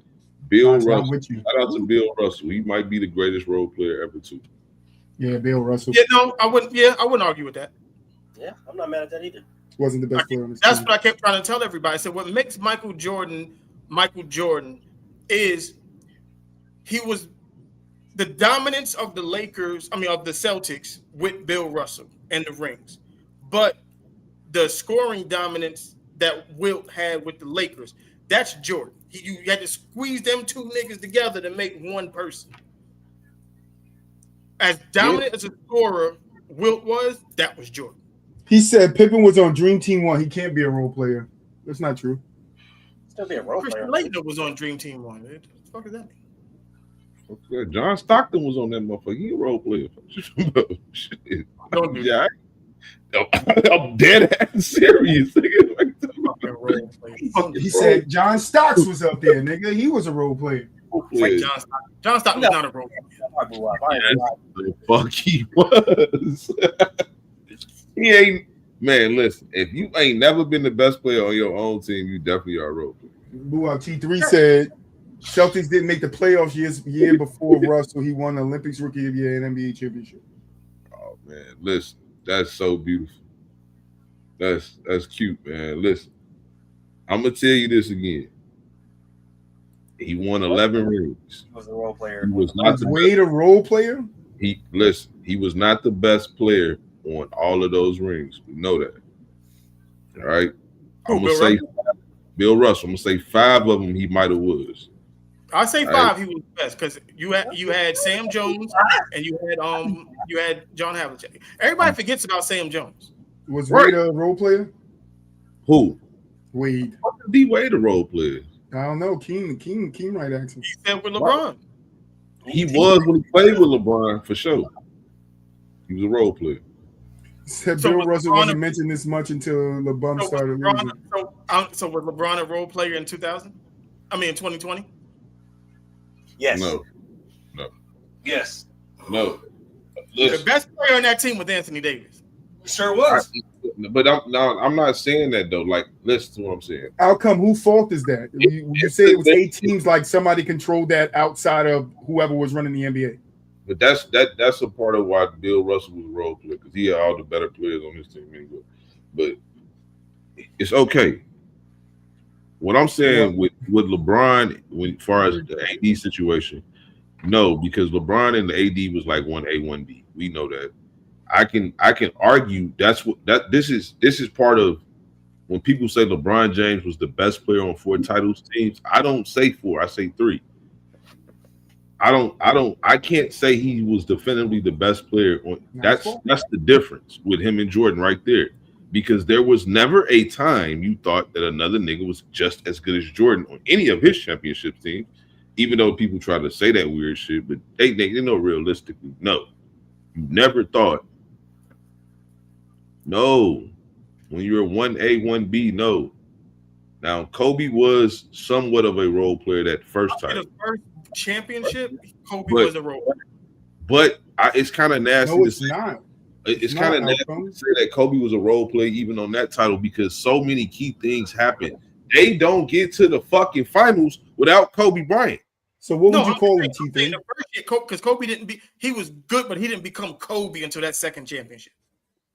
Bill Russell. Shout out to Bill Russell. He might be the greatest role player ever too. Yeah, Bill Russell. Yeah, no, I wouldn't argue with that. Yeah, I'm not mad at that either. Wasn't the best player on this That's team. what I kept trying to tell everybody. I said what makes Michael Jordan is he was the dominance of the Lakers, of the Celtics with Bill Russell and the rings. But the scoring dominance that Wilt had with the Lakers, that's Jordan. You had to squeeze them two niggas together to make one person. As dominant as a scorer Wilt was, that was Jordan. He said Pippen was on Dream Team 1. He can't be a role player. That's not true. Still be a role Christian player. Laettner was on Dream Team 1. What the fuck is that mean? Okay, John Stockton was on that motherfucker. He a role player. Shit. Don't do that. I'm dead ass serious. He said John Stocks was up there, nigga. He was a role player. Like John Stockton was not a role player. The fuck he was. He ain't, man. Listen, if you ain't never been the best player on your own team, you definitely are a role player. Boo-Out T3 said Celtics didn't make the playoffs year before Russell. He won the Olympics Rookie of the Year and NBA championship. Oh man, listen, that's so beautiful. That's cute, man. Listen, I'm gonna tell you this again. He won 11 rings. He was a role player. He was not Wade a role player? He was not the best player on all of those rings. We know that. All right. I'm gonna say Bill Russell. I'm gonna say 5 of them he might have was. I say 5 he was the best because you had Sam Jones and you had John Havlicek. Everybody forgets about Sam Jones. Was Wade a role player? Who? Wade. D Wade a role player? I don't know. King right action. He said with LeBron. He was when he played with LeBron for sure. He was a role player. Said Bill Russell wasn't mentioned this much until LeBron started losing. So was LeBron a role player in 2000? I mean, in 2020? Yes. No. Yes. No. The best player on that team was Anthony Davis. Sure was. But I'm not saying that though. Like, listen to what I'm saying. Outcome, whose fault is that? You say it was 8 teams, like somebody controlled that outside of whoever was running the NBA. But that's a part of why Bill Russell was a role player, because he had all the better players on his team anyway. But it's okay. What I'm saying with LeBron, as far as the AD situation, no, because LeBron and the AD was like 1A, 1B. We know that. I can argue this is part of when people say LeBron James was the best player on 4 titles teams. I don't say 4, I say 3. I can't say he was definitively the best player. That's the difference with him and Jordan right there. Because there was never a time you thought that another nigga was just as good as Jordan on any of his championship teams, even though people try to say that weird shit, but they know realistically, no. You never thought. No. When you're 1A, 1B, no. Now, Kobe was somewhat of a role player that first time. The first championship, Kobe was a role player. But it's kind of nasty to say. Not. It's kind of nasty to say that Kobe was a role player even on that title because so many key things happened. They don't get to the fucking finals without Kobe Bryant. So what would you call him, T3? Because Kobe he was good, but he didn't become Kobe until that second championship.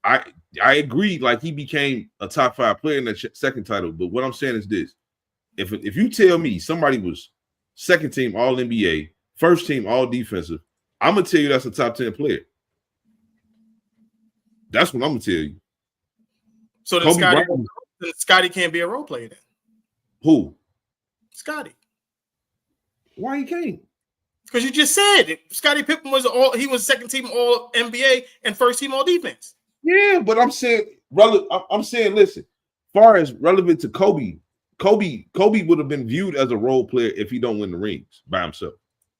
I agree. Like he became a top 5 player in that second title. But what I'm saying is this: if you tell me somebody was second team All NBA, first team All Defensive, I'm gonna tell you that's a top 10 player. That's what I'm gonna tell you. So then Scotty can't be a role player then. Who? Scotty. Why he can't? Because you just said Scottie Pippen was second team All NBA and first team All Defense. Yeah, but I'm saying, listen, far as relevant to Kobe would have been viewed as a role player if he don't win the rings by himself.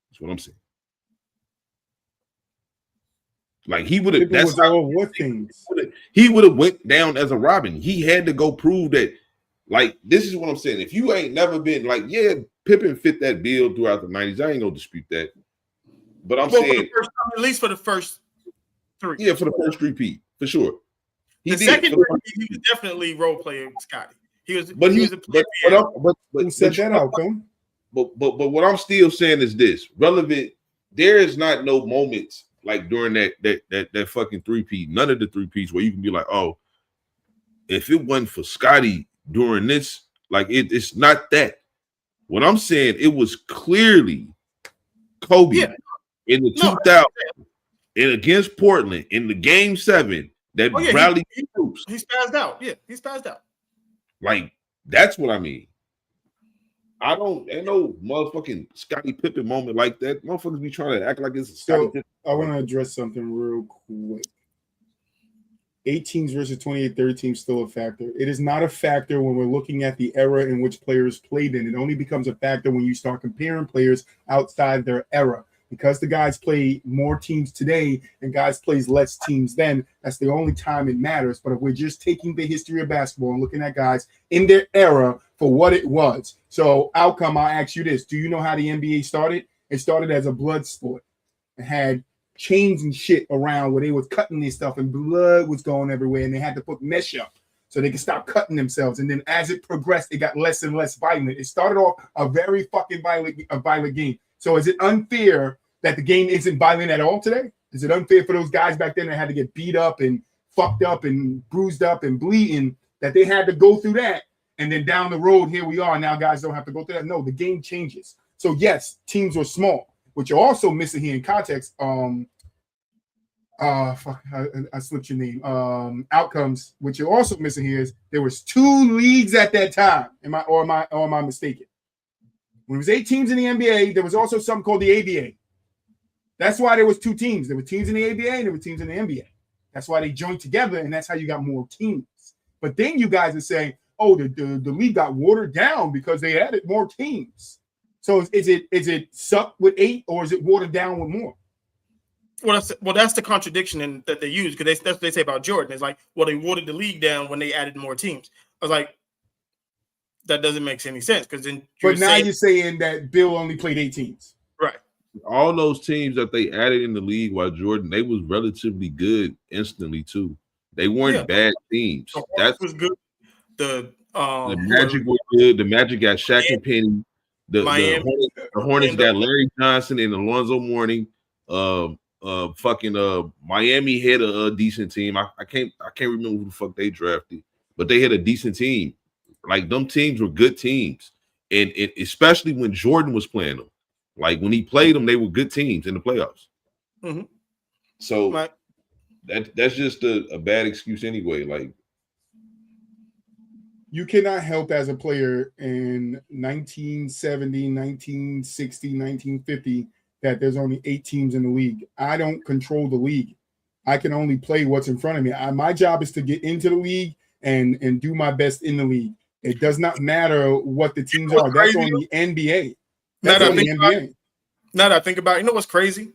That's what I'm saying. Like he would have. That's all what things. He would have went down as a Robin. He had to go prove that. Like this is what I'm saying. If you ain't never been like, yeah, Pippen fit that bill throughout the 90s. I ain't gonna dispute that. But I'm saying at least for the first 3. Yeah, for the first 3P, for sure. The second 3P, he was definitely role player with Scotty. He was a player. Who said that outcome? But what I'm still saying is this: relevant. There is not no moments like during that fucking 3P, none of the 3Ps where you can be like, oh, if it wasn't for Scotty during this, like it's not that. What I'm saying, it was clearly Kobe in the 2000 and against Portland in the Game 7 that rallied troops. He's passed out. Yeah, he's passed out. Like that's what I mean. Ain't no motherfucking Scottie Pippen moment like that. Motherfuckers be trying to act like it's a Scottie Pippen. I want to address something real quick. 8 teams versus 28 third teams still a factor. It is not a factor when we're looking at the era in which players played in. It only becomes a factor when you start comparing players outside their era. Because the guys play more teams today and guys plays less teams then, that's the only time it matters. But if we're just taking the history of basketball and looking at guys in their era for what it was. So outcome, I'll ask you this. Do you know how the NBA started? It started as a blood sport. It had chains and shit around where they was cutting this stuff and blood was going everywhere and they had to put mesh up so they could stop cutting themselves. And then as it progressed, it got less and less violent. It started off a very fucking violent game. So is it unfair that the game isn't violent at all today? Is it unfair for those guys back then that had to get beat up and fucked up and bruised up and bleeding that they had to go through that? And then down the road, here we are. Now guys don't have to go through that. No, the game changes. So yes, teams were small. What you're also missing here in context, I slipped your name. Outcomes. What you're also missing here is there was 2 leagues at that time. Am I mistaken? When it was 8 teams in the NBA, there was also something called the ABA. That's why there was 2 teams. There were teams in the ABA and there were teams in the NBA. That's why they joined together, and that's how you got more teams. But then you guys are saying, oh, the league got watered down because they added more teams. So is it sucked with 8 or is it watered down with more? Well, that's the contradiction that they use because that's what they say about Jordan. It's like, well, they watered the league down when they added more teams. I was like, that doesn't make any sense because then. But now you're saying that Bill only played 8 teams, right? All those teams that they added in the league while Jordan, they was relatively good instantly too. They weren't bad teams. That was good. The Magic was good. The Magic got Shaq and Penny. The Hornets got Larry Johnson and Alonzo Mourning. Miami had a decent team. I can't remember who the fuck they drafted, but they had a decent team. Like them teams were good teams, and especially when Jordan was playing them. Like when he played them, they were good teams in the playoffs. Mm-hmm. So that's just a bad excuse anyway. Like you cannot help as a player in 1970, 1960, 1950 that there's only 8 teams in the league. I don't control the league. I can only play what's in front of me. My job is to get into the league and do my best in the league. It does not matter what the teams are. That's on the NBA. That's on the NBA. Now that I think about it, you know what's crazy?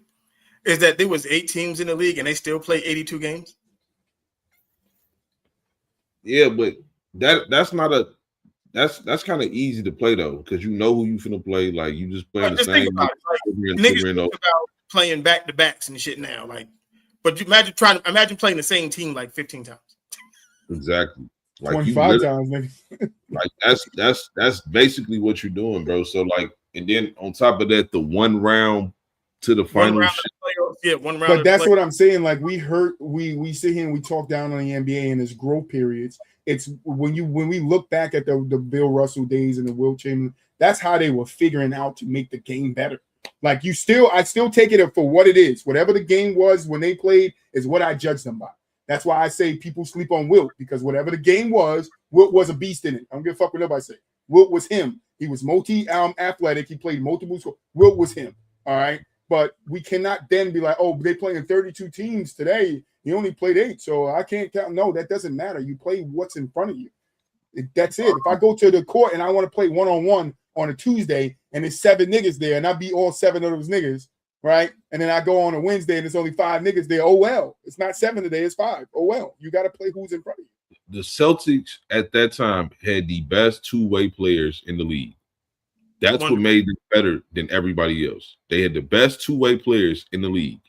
Is that there was 8 teams in the league and they still play 82 games? Yeah, but that's not a that's kind of easy to play though, because you know who you finna play. Like you just playing the same. Like, niggas think about playing back to backs and shit now. Like, but you imagine playing the same team like 15 times. Exactly. Like 25 times, nigga. Like that's basically what you're doing, bro. So like, and then on top of that, the one round to the final. One round. But that's what I'm saying. Like we sit here and we talk down on the NBA and its growth periods. It's when we look back at the Bill Russell days and the Wilt Chamberlain, that's how they were figuring out to make the game better. Like I still take it for what it is. Whatever the game was when they played is what I judge them by. That's why I say people sleep on Wilt, because whatever the game was, Wilt was a beast in it. I don't give a fuck what nobody say. Wilt was him. He was athletic. He played multiple sports. Wilt was him. All right. But we cannot then be like, oh, they playing 32 teams today. He only played 8, so I can't count. No, that doesn't matter. You play what's in front of you. That's it. If I go to the court and I want to play one-on-one on a Tuesday and there's 7 niggas there and I beat all 7 of those niggas, right? And then I go on a Wednesday and there's only 5 niggas there. Oh, well. It's not 7 today. It's 5. Oh, well. You got to play who's in front of you. The Celtics at that time had the best two-way players in the league. That's what made them better than everybody else. They had the best two-way players in the league.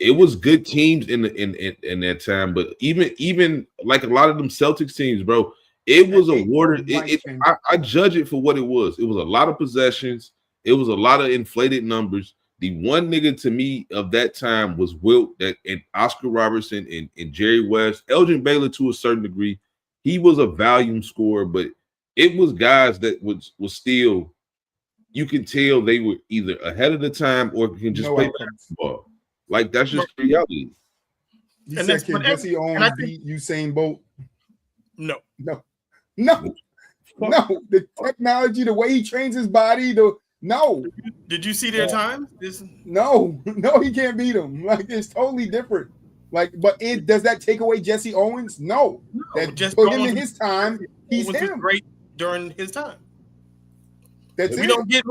It was good teams in that time, but even like a lot of them Celtics teams, bro, it was awarded. I judge it for what it was. It was a lot of possessions. It was a lot of inflated numbers. The one nigga to me of that time was Wilt, and Oscar Robertson and Jerry West, Elgin Baylor to a certain degree. He was a volume scorer, but it was guys that was still, you can tell they were either ahead of the time or can just play basketball. Like that's just the reality. You said can Jesse Owens beat Usain Bolt? No. The technology, the way he trains his body, no. Did you see their time? No, he can't beat him. Like it's totally different. Like, but does that take away Jesse Owens? No. That just put him in his time. He's him. Great during his time. That's we it. Don't get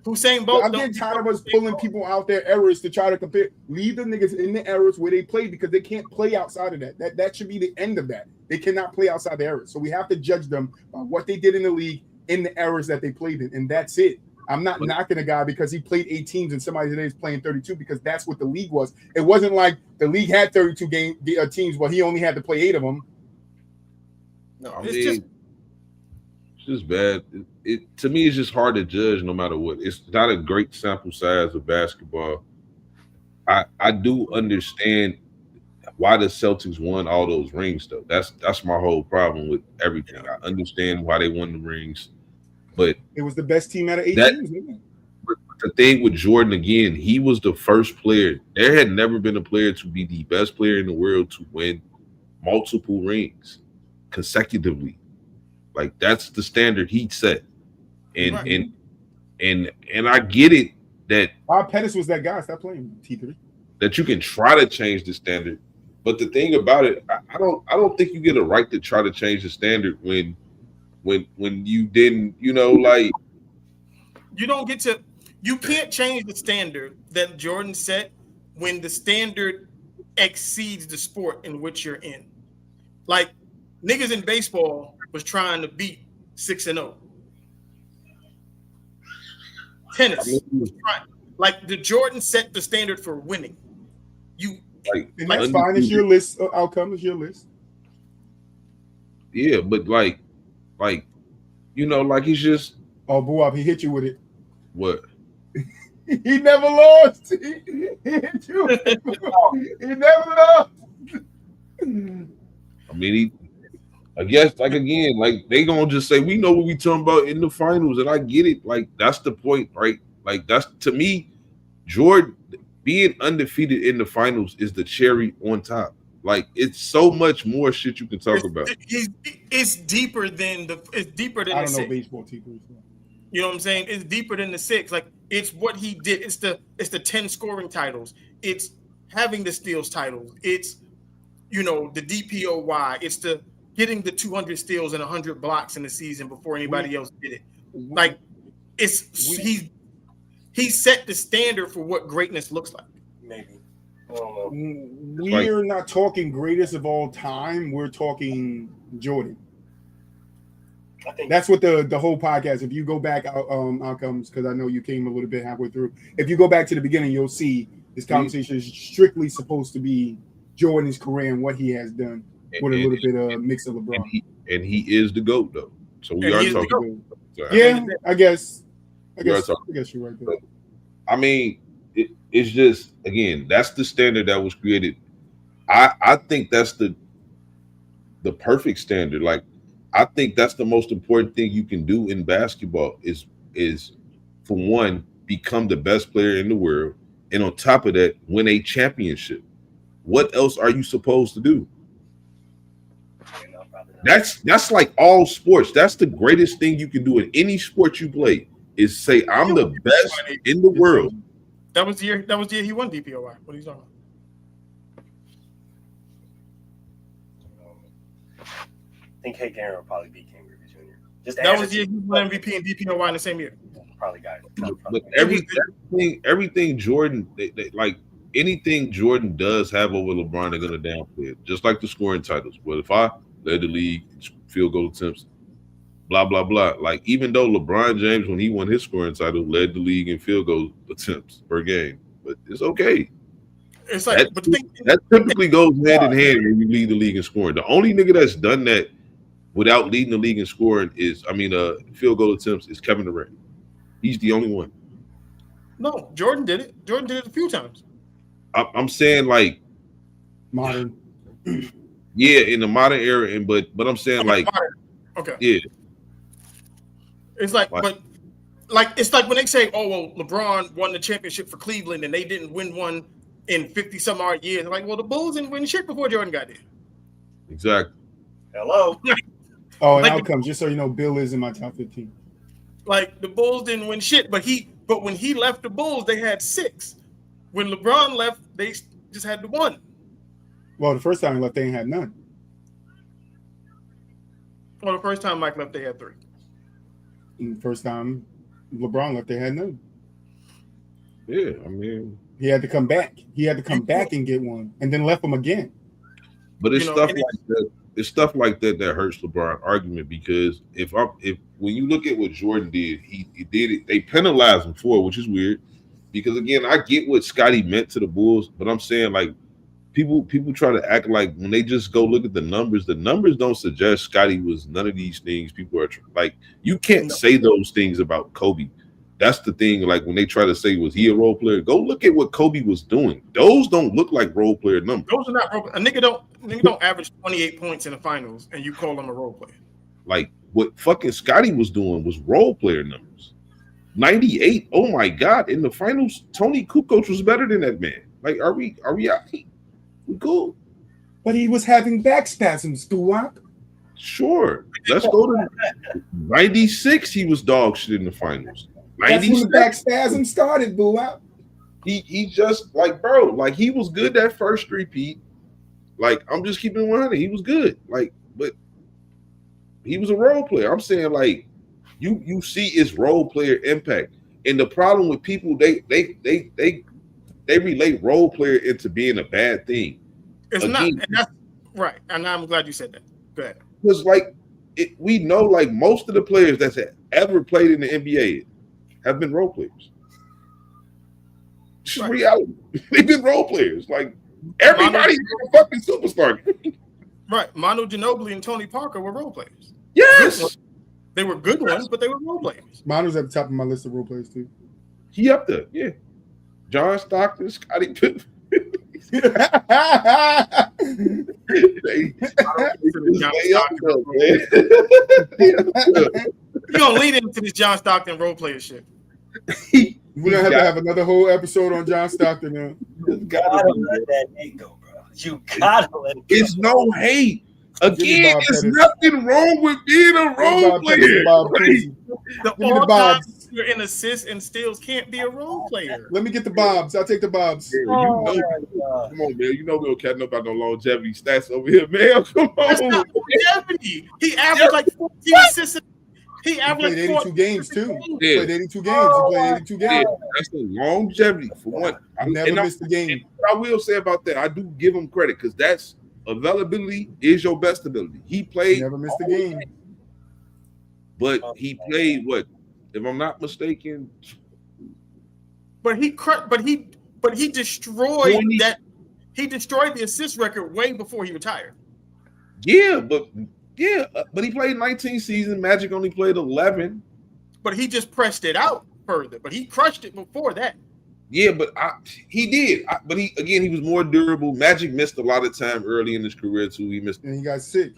Usain Bolt. I'm getting tired of us pulling people out their errors to try to compare. Leave the niggas in the errors where they play, because they can't play outside of that. That should be the end of that. They cannot play outside the errors. So we have to judge them by what they did in the league in the errors that they played in, and that's it. I'm not knocking a guy because he played 8 teams and somebody today is playing 32, because that's what the league was. It wasn't like the league had 32 teams, but he only had to play 8 of them. No, it's just bad. It to me, it's just hard to judge no matter what. It's not a great sample size of basketball. I do understand why the Celtics won all those rings, though. That's my whole problem with everything. I understand why they won the rings, but it was the best team out of 8 teams, isn't it? But the thing with Jordan, again, he was the first player. There had never been a player to be the best player in the world to win multiple rings consecutively. Like that's the standard he set. And I get it that Bob Pettis was that guy. Stop playing T3. That you can try to change the standard, but the thing about it, I don't think you get a right to try to change the standard when you didn't, like you can't change the standard that Jordan set when the standard exceeds the sport in which you're in. Like niggas in baseball was trying to beat 6-0. Tennis, like the Jordan set the standard for winning. And that's fine. It's your list. Outcome is your list. Yeah, but like he's just. Oh, Buab, he hit you with it. What? He never lost. He hit you. He never lost. I mean, I guess, like, again, like, they gonna just say, we know what we talking about in the finals, and I get it. Like, that's the point, right? Like, that's, to me, Jordan being undefeated in the finals is the cherry on top. Like, it's so much more shit you can talk about. It's deeper than the. It's deeper than. I don't know baseball teams. You know what I'm saying? It's deeper than the 6. Like It's what he did. It's the 10 scoring titles. It's having the steals titles. It's the DPOY. It's the getting the 200 steals and 100 blocks in the season before anybody else did it. Like he set the standard for what greatness looks like. Maybe. I don't know. We're not talking greatest of all time. We're talking Jordan. I think that's what the whole podcast. If you go back outcomes, because I know you came a little bit halfway through. If you go back to the beginning, you'll see this conversation is strictly supposed to be Jordan's career and what he has done with a little bit of mix of LeBron. And he is the GOAT though. So we are talking. Yeah, I guess you're right there. I mean, it's just again, that's the standard that was created. I think that's the perfect standard. Like, I think that's the most important thing you can do in basketball is for one, become the best player in the world, and on top of that, win a championship. What else are you supposed to do? That's like all sports. That's the greatest thing you can do in any sport you play is say I'm the best in the world. That was the year he won DPOY. What are you talking about? I think Hank Aaron will probably beat King Griffey Jr. That was the year he won MVP and DPOY in the same year. Probably got it. But everything Jordan, like anything Jordan does have over LeBron, they're gonna downplay it. Just like the scoring titles. But if I led the league field goal attempts, blah blah blah. Like even though LeBron James, when he won his scoring title, led the league in field goal attempts per game, but it's okay. It's like that typically goes hand in hand when you lead the league in scoring. The only nigga that's done that without leading the league in scoring field goal attempts is Kevin Durant. He's the only one. No, Jordan did it. Jordan did it a few times. I'm saying like modern. Yeah, in the modern era, but I'm saying like okay. Yeah. It's like but it's like when they say, oh well, LeBron won the championship for Cleveland and they didn't win one in 50 some odd years. Like, well, the Bulls didn't win shit before Jordan got there. Exactly. Hello. And outcomes, just so you know, Bill is in my top 15. Like the Bulls didn't win shit, but when he left the Bulls, they had 6. When LeBron left, they just had the 1. Well, the first time he left, they ain't had none. Well, the first time Mike left, they had 3. And the first time LeBron left, they had none. Yeah, I mean, he had to come back. He had to come back and get one, and then left him again. But it's stuff like that. It's stuff like that that hurts LeBron's argument because if when you look at what Jordan did, he did it. They penalized him for it, which is weird. Because again, I get what Scottie meant to the Bulls, but I'm saying like people try to act like when they just go look at the numbers don't suggest Scottie was none of these things. People are like, you can't say those things about Kobe. That's the thing. Like when they try to say, was he a role player? Go look at what Kobe was doing. Those don't look like role player numbers. Those are not role. A nigga don't average 28 points in the finals, and you call him a role player. Like what fucking Scottie was doing was role player numbers. 98. Oh my God! In the finals, Tony Kukoc was better than that man. Like, are we all right? We cool. But he was having back spasms, Duwop. Sure. Let's go to 96. He was dog shit in the finals. That's when the back spasm started, Duwop. He just like, bro, like he was good that first three-peat. Like, I'm just keeping it 100. He was good. Like, but he was a role player. I'm saying, like, you see his role player impact. And the problem with people, they relate role player into being a bad thing. It's not, and that's right. And I'm glad you said that. Go ahead. Because like we know, like most of the players that's ever played in the NBA have been role players. It's just reality. They've been role players. Like everybody's a fucking superstar. Right. Manu Ginobili and Tony Parker were role players. Yes. They were good ones, but they were role players. Manu's at the top of my list of role players too. He up there, yeah. John Stockton, Scottie Pippen. You gonna lead into this John Stockton role player shit. We're gonna have to have another whole episode on John Stockton now. You gotta let that hate go, bro. You gotta let it go. It's no hate. Again, there's nothing wrong with being a role player. Give me the Bob. wrestler in assists and steals can't be a role player. Let me get the Bobs. I'll take the Bobs. Yeah, come on, man. You know we don't care nothing about no longevity stats over here, man. Come That's on. not longevity. He averaged like 14 assists. He He averaged played 82 games too. Yeah. Played 82 games. He played 82 Yeah, games. that's the longevity for one. Never missed a game. What I will say about that, I do give him credit because that's availability is your best ability. He played Never missed a game. but he played what, if I'm not mistaken, But he destroyed 20. that. He destroyed the assist record way before he retired. yeah, but he played 19 seasons. Magic only played 11. But he just pressed it out further. But he crushed it before that. Yeah, but he did. But he was more durable. Magic missed a lot of time early in his career too. He missed, and he got sick.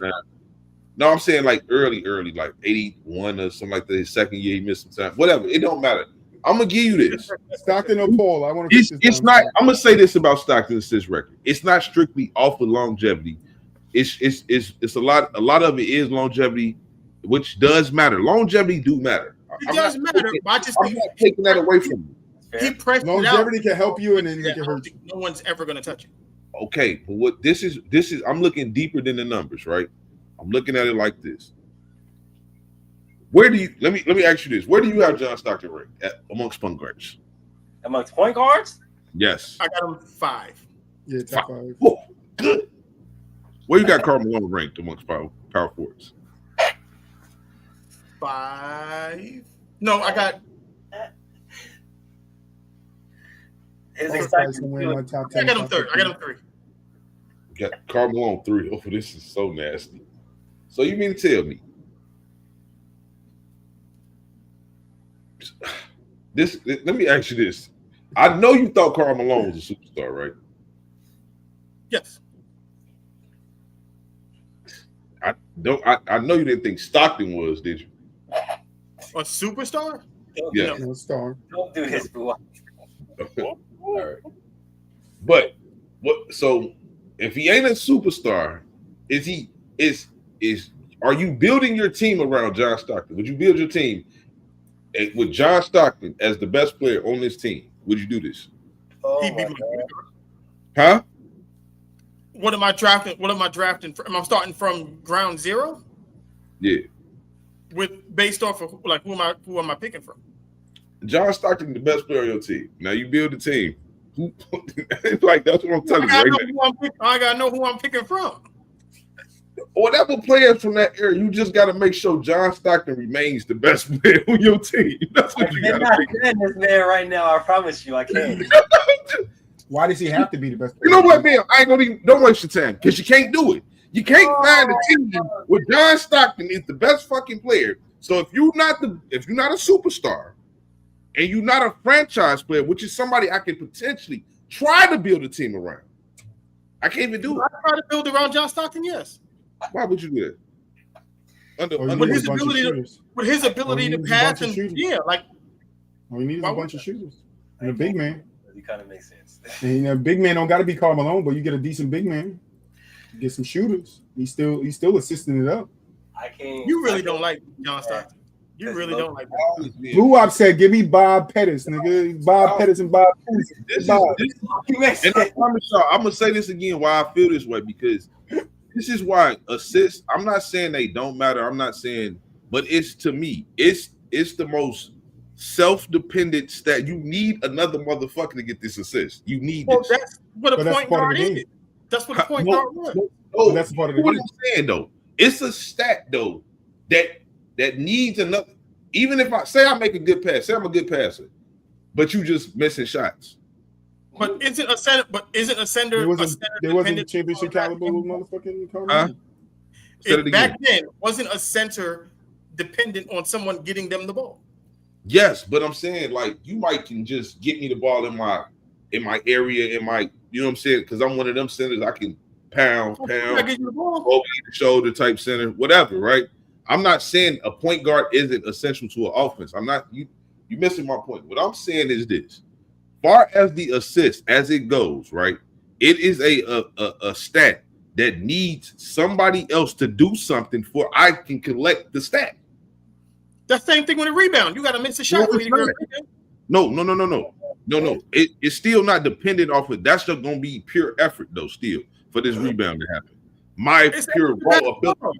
No, I'm saying like early, like 81 or something like that. His second year, he missed some time. Whatever, it don't matter. I'm gonna give you this. Stockton or Paul? I want to. It's not. I'm gonna say this about Stockton's assist record. It's not strictly off of longevity. It's a lot. A lot of it is longevity, which does matter. Longevity do matter. It does matter. But I just I'm not taking that away from you. He pressed longevity it out. can help you, and then it can hurt you. No one's ever gonna touch it. Okay, but what this is, I'm looking deeper than the numbers, right? I'm looking at it like this. Where do you let me ask you this? Where do you have John Stockton ranked amongst point guards? Amongst point guards? Yes. I got him 5. Yeah, top 5. Oh, good. Where you got Karl Malone ranked amongst power forwards? 5. No, I got. His I excitement. got him 3rd. I got him 3. Got Karl Malone 3. Oh, this is so nasty. So you mean to tell me this? Let me ask you this. I know you thought Karl Malone was a superstar, right? Yes. I know you didn't think Stockton was, did you? A superstar? Yeah. No star. Don't do this, bro. All right. But what? So if he ain't a superstar, are you building your team around John Stockton? Would you build your team with John Stockton as the best player on this team? Would you do this? Oh He'd be my my God. Huh? What am I drafting? What am I drafting? Am I starting from ground zero? Yeah. Based off of like who am I picking from? John Stockton, the best player on your team. Now you build a team. Like that's what I'm telling you right now. I gotta know who I'm picking from. Whatever players from that era, you just got to make sure John Stockton remains the best player on your team. That's what you got to I'm not this man right now. I promise you, I can't. Why does he have to be the best? You know what, man? I ain't gonna even don't waste your time because you can't do it. You can't find a team where John Stockton is the best fucking player. So if you're not a superstar and you're not a franchise player, which is somebody I can potentially try to build a team around, I can't even do it. I try to build around John Stockton, yes. Why would you do that? With his ability to pass and like all you need is a bunch of shooters and a big man. It kind of makes sense. And a big man don't got to be Karl Malone, but you get a decent big man, you get some shooters. He's still assisting it up. I can't. You really don't like John Stockton. You really don't like him. Blue Wop said, "Give me Bob Pettis, nigga. Bob Pettis and Bob." And I promise y'all, I'm gonna say this again. Why I feel this way because this is why assists. I'm not saying they don't matter. I'm not saying, but it's to me, it's the most self-dependent stat. You need another motherfucker to get this assist. You need this. That's what a point guard is. That's what a point guard was. Oh, that's part of the what game. I'm saying though, it's a stat though that needs another. Even if I make a good pass, say I'm a good passer, but you just missing shots. But isn't a center? There wasn't a championship caliber motherfucking Karl Malone. Back then, wasn't a center dependent on someone getting them the ball? Yes, but I'm saying like you might can just get me the ball in my area, you know what I'm saying? Because I'm one of them centers I can pound, over the shoulder type center, whatever, right? I'm not saying a point guard isn't essential to an offense. I'm not you missing my point. What I'm saying is this: far as the assist as it goes, right? It is a stat that needs somebody else to do something for I can collect the stat. That same thing with a rebound. You got to miss a shot No, for it's you to get a not. rebound. No. It's still not dependent off of. That's just gonna be pure effort though. Still for this rebound to happen, my It's pure raw ability. ability.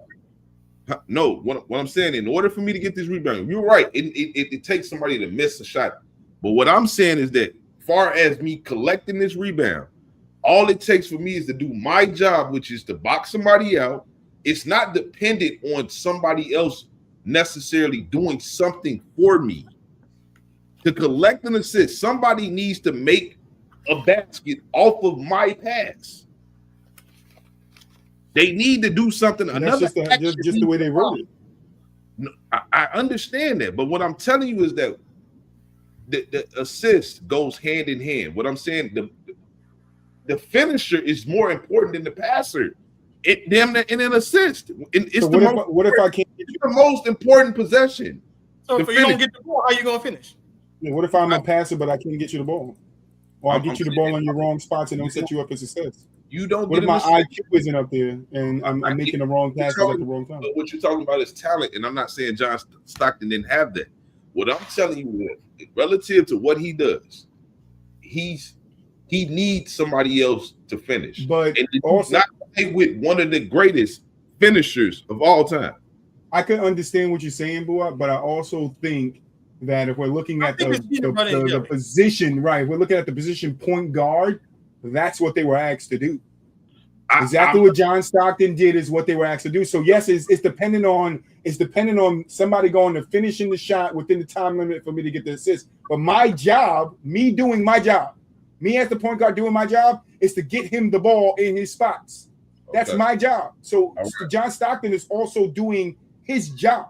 No, what I'm saying, in order for me to get this rebound, you're right. It takes somebody to miss a shot. But what I'm saying is that, far as me collecting this rebound, all it takes for me is to do my job, which is to box somebody out. It's not dependent on somebody else necessarily doing something for me. To collect an assist, somebody needs to make a basket off of my pass. They need to do something. That's just the way they wrote it. No, I understand that, but what I'm telling you is that the assist goes hand in hand. What I'm saying, the finisher is more important than the passer. In an assist. It's So what if I can't get the most important possession? So if you don't get the ball, how you gonna finish? Yeah, what if I'm a passer but I can't get you the ball, or I get you the ball in your wrong spots and don't set you up for success? You don't. What if my IQ isn't up there and I'm making the wrong passes at the wrong time? What you're talking about is talent, and I'm not saying John Stockton didn't have that. What I'm telling you is, relative to what he does, he needs somebody else to finish. But and also not play with one of the greatest finishers of all time. I can understand what you're saying, Bua, but I also think that if we're looking at the position, right? We're looking at the position point guard. That's what they were asked to do. Exactly what John Stockton did is what they were asked to do. So yes, it's dependent on somebody going to finishing the shot within the time limit for me to get the assist. But my job, me doing my job, me as the point guard doing my job, is to get him the ball in his spots. That's my job. So John Stockton is also doing his job.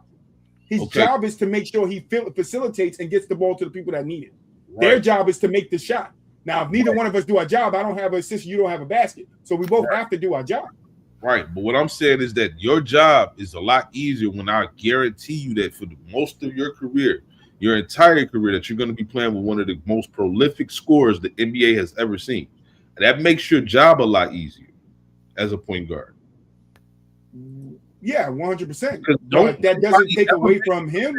His job is to make sure he facilitates and gets the ball to the people that need it. Their job is to make the shot. Now, if neither one of us do our job, I don't have an assist, you don't have a basket. So we both have to do our job. Right. But what I'm saying is that your job is a lot easier when I guarantee you that for the most of your career, your entire career, that you're going to be playing with one of the most prolific scorers the NBA has ever seen. And that makes your job a lot easier as a point guard. Yeah, 100%. But that doesn't take away from him.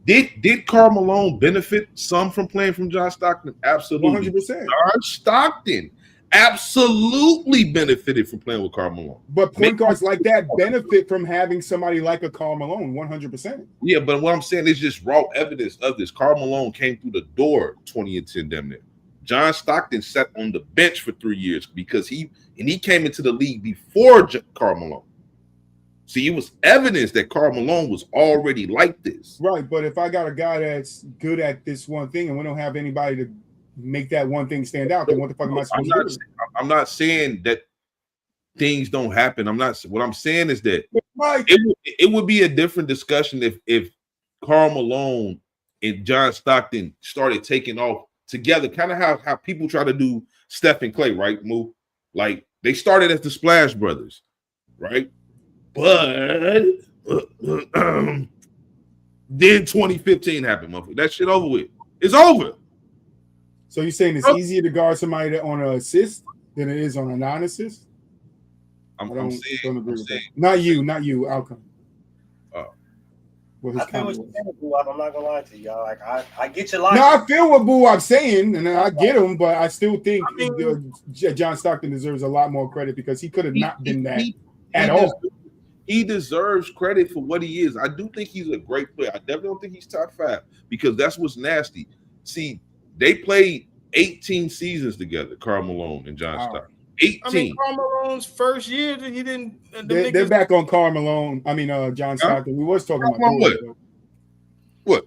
Did Karl Malone benefit some from playing from John Stockton? Absolutely. 100%. John Stockton absolutely benefited from playing with Karl Malone. But point guards like that benefit from having somebody like a Karl Malone, 100%. Yeah, but what I'm saying is just raw evidence of this. Karl Malone came through the door 2010 damn near. John Stockton sat on the bench for 3 years because he came into the league before Karl Malone. See, it was evidence that Karl Malone was already like this. Right, but if I got a guy that's good at this one thing and we don't have anybody to make that one thing stand out, then what the fuck am I supposed to do? I'm not saying that things don't happen. What I'm saying is that it would be a different discussion if Karl Malone and John Stockton started taking off together, kind of how people try to do Steph and Clay, right, Moo? Like, they started as the Splash Brothers, right? But then 2015 happened, motherfucker. That shit over with. It's over. So you're saying it's easier to guard somebody that on an assist than it is on a non-assist? I'm saying, Not you. Outcome. I feel what you're saying, Boo. I'm not gonna lie to you, y'all. Like I get your line. No, I feel what Boo I'm saying, and I get him, but I still think John Stockton deserves a lot more credit because he could have not been that at all. He deserves credit for what he is. I do think he's a great player. I definitely don't think he's top 5 because that's what's nasty. See, they played 18 seasons together, Karl Malone and John Stockton. 18. I mean, Karl Malone's first year, he didn't. They're back on Karl Malone. I mean, John Stockton. We was talking about what?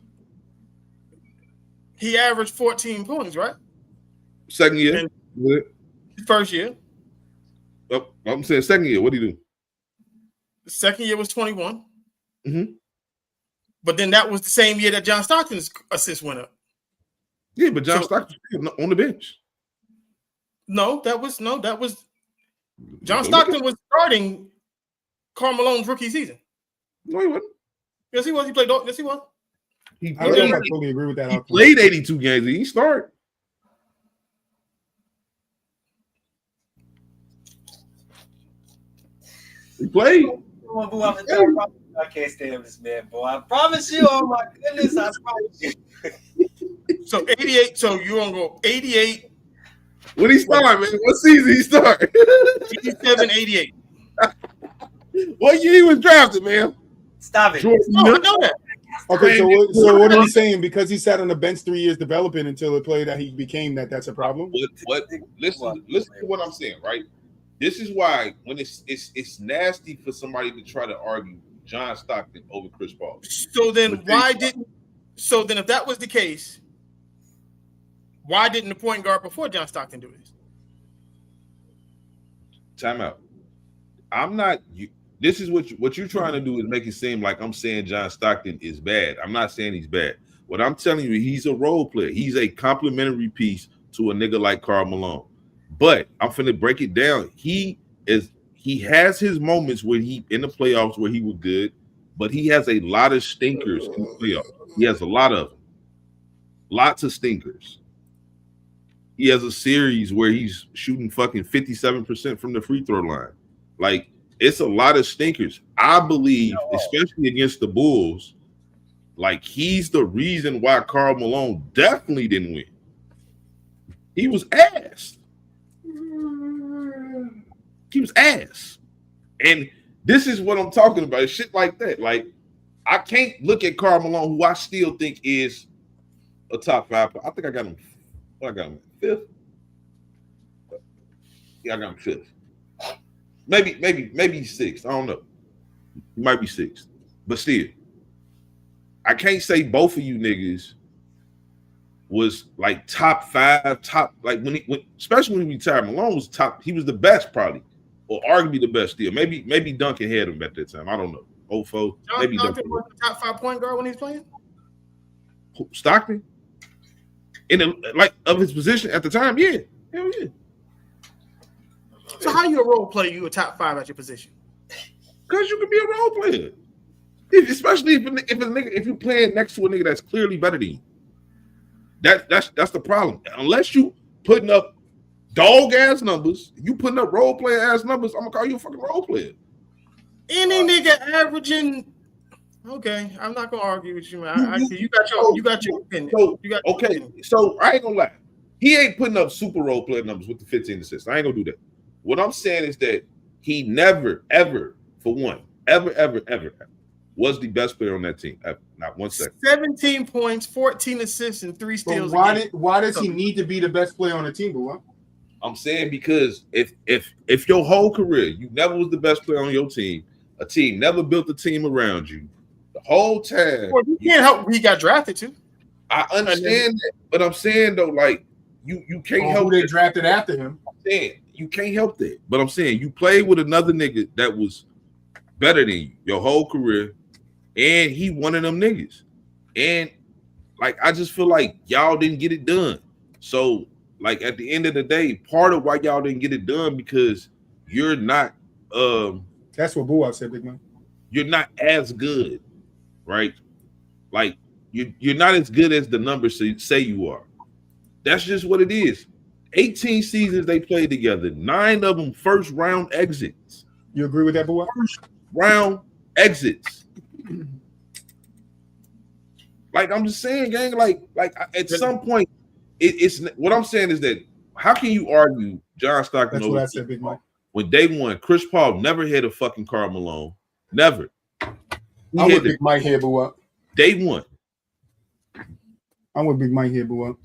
He averaged 14 points, right? Second year. First year. Oh, I'm saying second year. What did he do? The second year was 21. Mm-hmm. But then that was the same year that John Stockton's assist went up. Yeah, but John Stockton was on the bench. No, that was John Stockton was starting Karl Malone's rookie season. No, he wasn't. Yes, he was. He played. Yes, he was. I totally agree with that. He played 82 games. He started. He played. I can't stand this man, boy. I promise you. Oh my goodness, I promise you. So 88. So you gonna go 88? When he start, man? What season he start? 87, 88. What year he was drafted, man? Stop it. Jordan, No, I know that. Okay, so what are we saying? Because he sat on the bench 3 years developing until a player that he became, that's a problem? What? Listen to what I'm saying, right? This is why when it's nasty for somebody to try to argue John Stockton over Chris Paul. So then if that was the case, why didn't the point guard before John Stockton do this? Time out. I'm not. This is what you're trying to do is make it seem like I'm saying John Stockton is bad. I'm not saying he's bad. What I'm telling you, he's a role player. He's a complementary piece to a nigga like Karl Malone. But I'm finna break it down. He has his moments where he in the playoffs where he was good, but he has a lot of stinkers in the playoffs. He has a lot of them. Lots of stinkers. He has a series where he's shooting fucking 57% from the free throw line. Like, it's a lot of stinkers. I believe, especially against the Bulls, like he's the reason why Karl Malone definitely didn't win. He was ass. He was ass. And this is what I'm talking about. Shit like that. Like, I can't look at Karl Malone, who I still think is a top 5. I think I got him. I got him 5th. Yeah, I got him 5th. Maybe 6th. I don't know. He might be 6th. But still, I can't say both of you niggas was like top 5, like especially when he retired. Malone was top. He was the best probably, or arguably the best still. Maybe Duncan had him at that time. I don't know. 04. Maybe Duncan was the top 5 point guard when he was playing. Stockton, of his position at the time, yeah, hell yeah. So how you a role player? You a top 5 at your position? Because you can be a role player, especially if you're playing next to a nigga that's clearly better than you. That's the problem. Unless you putting up dog ass numbers, you putting up role player ass numbers, I'm gonna call you a fucking role player. Any nigga averaging. Okay, I'm not gonna argue with you, man. You got your opinion. So I ain't gonna lie. He ain't putting up super role player numbers with the 15 assists. I ain't gonna do that. What I'm saying is that he never, ever, for one, ever was the best player on that team. Ever. Not 1 second. 17 points, 14 assists, and 3 steals. Why does he need to be the best player on the team, boy? I'm saying because if your whole career you never was the best player on your team, a team never built a team around you, the whole time. Well, you can't help he got drafted too. I understand that, but I'm saying though, like you can't help who they drafted after him. I'm saying you can't help that, but I'm saying you played with another nigga that was better than you your whole career, and he one of them niggas, and like I just feel like y'all didn't get it done. So like at the end of the day, part of why y'all didn't get it done because you're not. That's what Boo said, big man. You're not as good, right? Like you're not as good as the numbers say you are. That's just what it is. 18 seasons they played together, 9 of them first round exits. You agree with that, Boo? First round exits. Like I'm just saying, gang. Like at some point, it's what I'm saying is that how can you argue John Stockton? That's what I said, big man. When day one, Chris Paul never had a fucking Karl Malone. Never. I'm with Big Mike here, Boo. Day one. I'm with Big Mike here, Boo.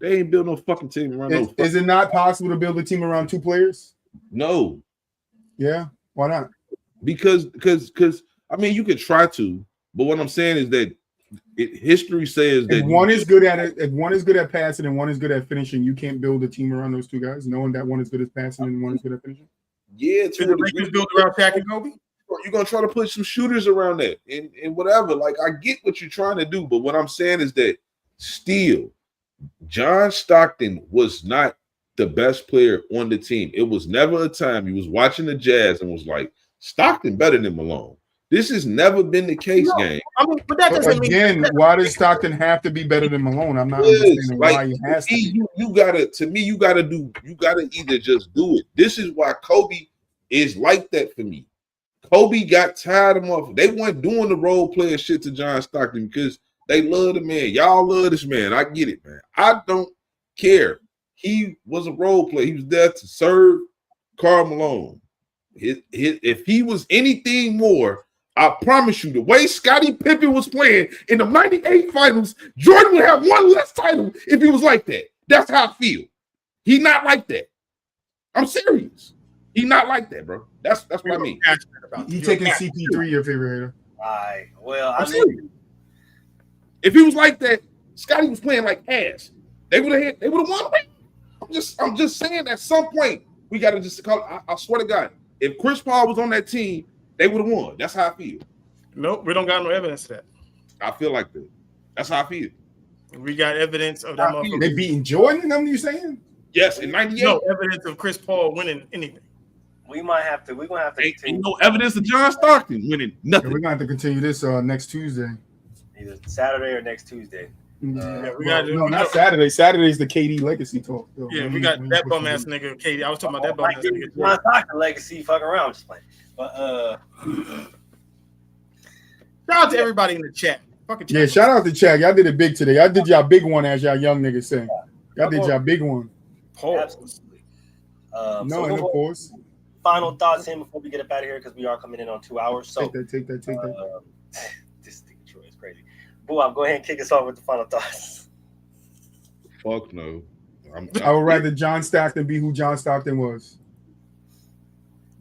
They ain't build no fucking team around Is it not possible to build a team around 2 players? No. Yeah. Why not? Because I mean you could try to, but what I'm saying is that history says that if one is good at it, if one is good at passing and one is good at finishing, you can't build a team around those 2 guys, knowing that one is good at passing and one is good at finishing. Yeah, to build around Shaq and Kobe. You're gonna try to put some shooters around that and whatever. Like I get what you're trying to do, but what I'm saying is that still, John Stockton was not the best player on the team. It was never a time you was watching the Jazz and was like, Stockton better than Malone. This has never been the case, gang. I mean, but that doesn't mean why does Stockton have to be better than Malone? I'm not understanding why he has to. You gotta either just do it. This is why Kobe is like that for me. Kobe got tired of motherfuckers. They weren't doing the role player shit to John Stockton because they love the man. Y'all love this man. I get it, man. I don't care. He was a role player. He was there to serve Karl Malone. If he was anything more, I promise you, the way Scottie Pippen was playing in the 98 finals, Jordan would have one less title if he was like that. That's how I feel. He not like that. I'm serious. He not like that, bro. That's what I mean. He taking CP3 your favorite. All right. Well, I'm serious. If he was like that, Scottie was playing like ass. They would have won. I'm just saying at some point we got to just call. I swear to God, if Chris Paul was on that team, they would have won. That's how I feel. Nope, we don't got no evidence of that. I feel like that. That's how I feel. We got evidence of that motherfucker. They beating Jordan. Them you saying? Yes, in '98. No evidence of Chris Paul winning anything. We're gonna have to. Ain't no evidence of John Stockton winning nothing. Yeah, we're gonna have to continue this next Tuesday. Either Saturday or next Tuesday. Not Saturday. Saturday's the KD legacy talk. Though. Yeah, we got that bum ass nigga KD. I was talking about that bum ass nigga. John Stockton legacy, fuck around, just playing. But shout out to everybody in the chat. Fucking chat. Yeah, shout out to chat. Y'all did it big today. Y'all did y'all big one, as y'all young niggas say. Y'all did y'all big one. Pause. No, and of course. Final thoughts in before we get up out of here because we are coming in on 2 hours. So take that. This thing Troy is crazy. Boo, I'll go ahead and kick us off with the final thoughts. Fuck no. I would rather John Stockton be who John Stockton was.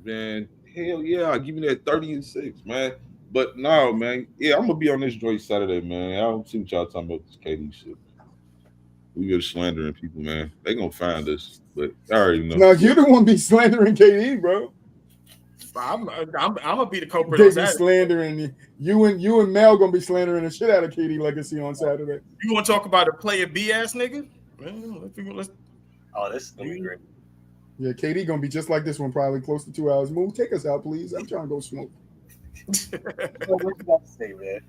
Man, hell yeah, I'll give you that 30-6, man. But no, man. Yeah, I'm gonna be on this joint Saturday, man. I don't see what y'all talking about this KD shit. We just slandering people, man. They gonna find us, but I already know. No, you're the one be slandering KD, bro. I'm gonna be the culprit. They be slandering you and Mel gonna be slandering the shit out of KD legacy on Saturday. You want to talk about a player B ass nigga? Oh, this is gonna be great. Yeah, KD gonna be just like this one, probably close to 2 hours. Move, take us out, please. I'm trying to go smoke. What you got to say, man?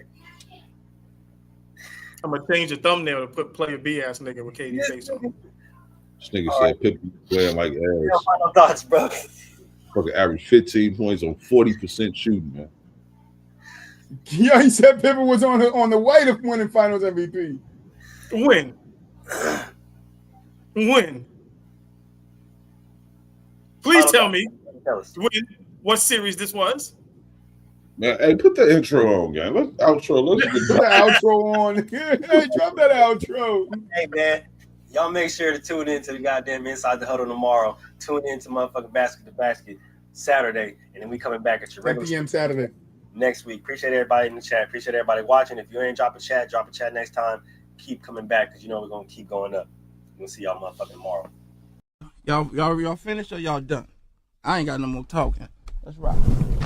I'm gonna change the thumbnail to put player B ass nigga with KD face on. This nigga said Pippen playing like ass. Final thoughts, bro. Fucking average 15 points on 40% shooting, man. Yeah, he said Pippen was on the way to winning Finals MVP. When? Please tell me when, what series this was. Man, hey, put the intro on, guy. Let's outro. Let's get the outro on. Hey, drop that outro. Hey, man. Y'all make sure to tune in to the goddamn Inside the Huddle tomorrow. Tune in to motherfucking Basket to Basket Saturday. And then we coming back at your 10 regular p.m. Saturday. Next week. Appreciate everybody in the chat. Appreciate everybody watching. If you ain't drop a chat next time. Keep coming back because you know we're going to keep going up. We'll see y'all motherfucking tomorrow. Y'all finished or y'all done? I ain't got no more talking. Let's rock.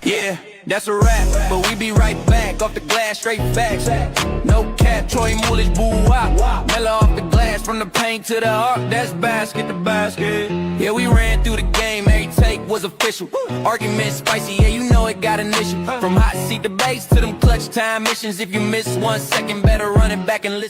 Yeah, that's a wrap, but we be right back. Off the glass, straight facts. No cap, Troy Moolish, boo-wop. Mellow off the glass, from the paint to the arc. That's basket to basket. Yeah, we ran through the game, every take was official. Argument spicy, yeah, you know it got an issue. From hot seat debates to them clutch time missions. If you miss 1 second, better run it back and listen.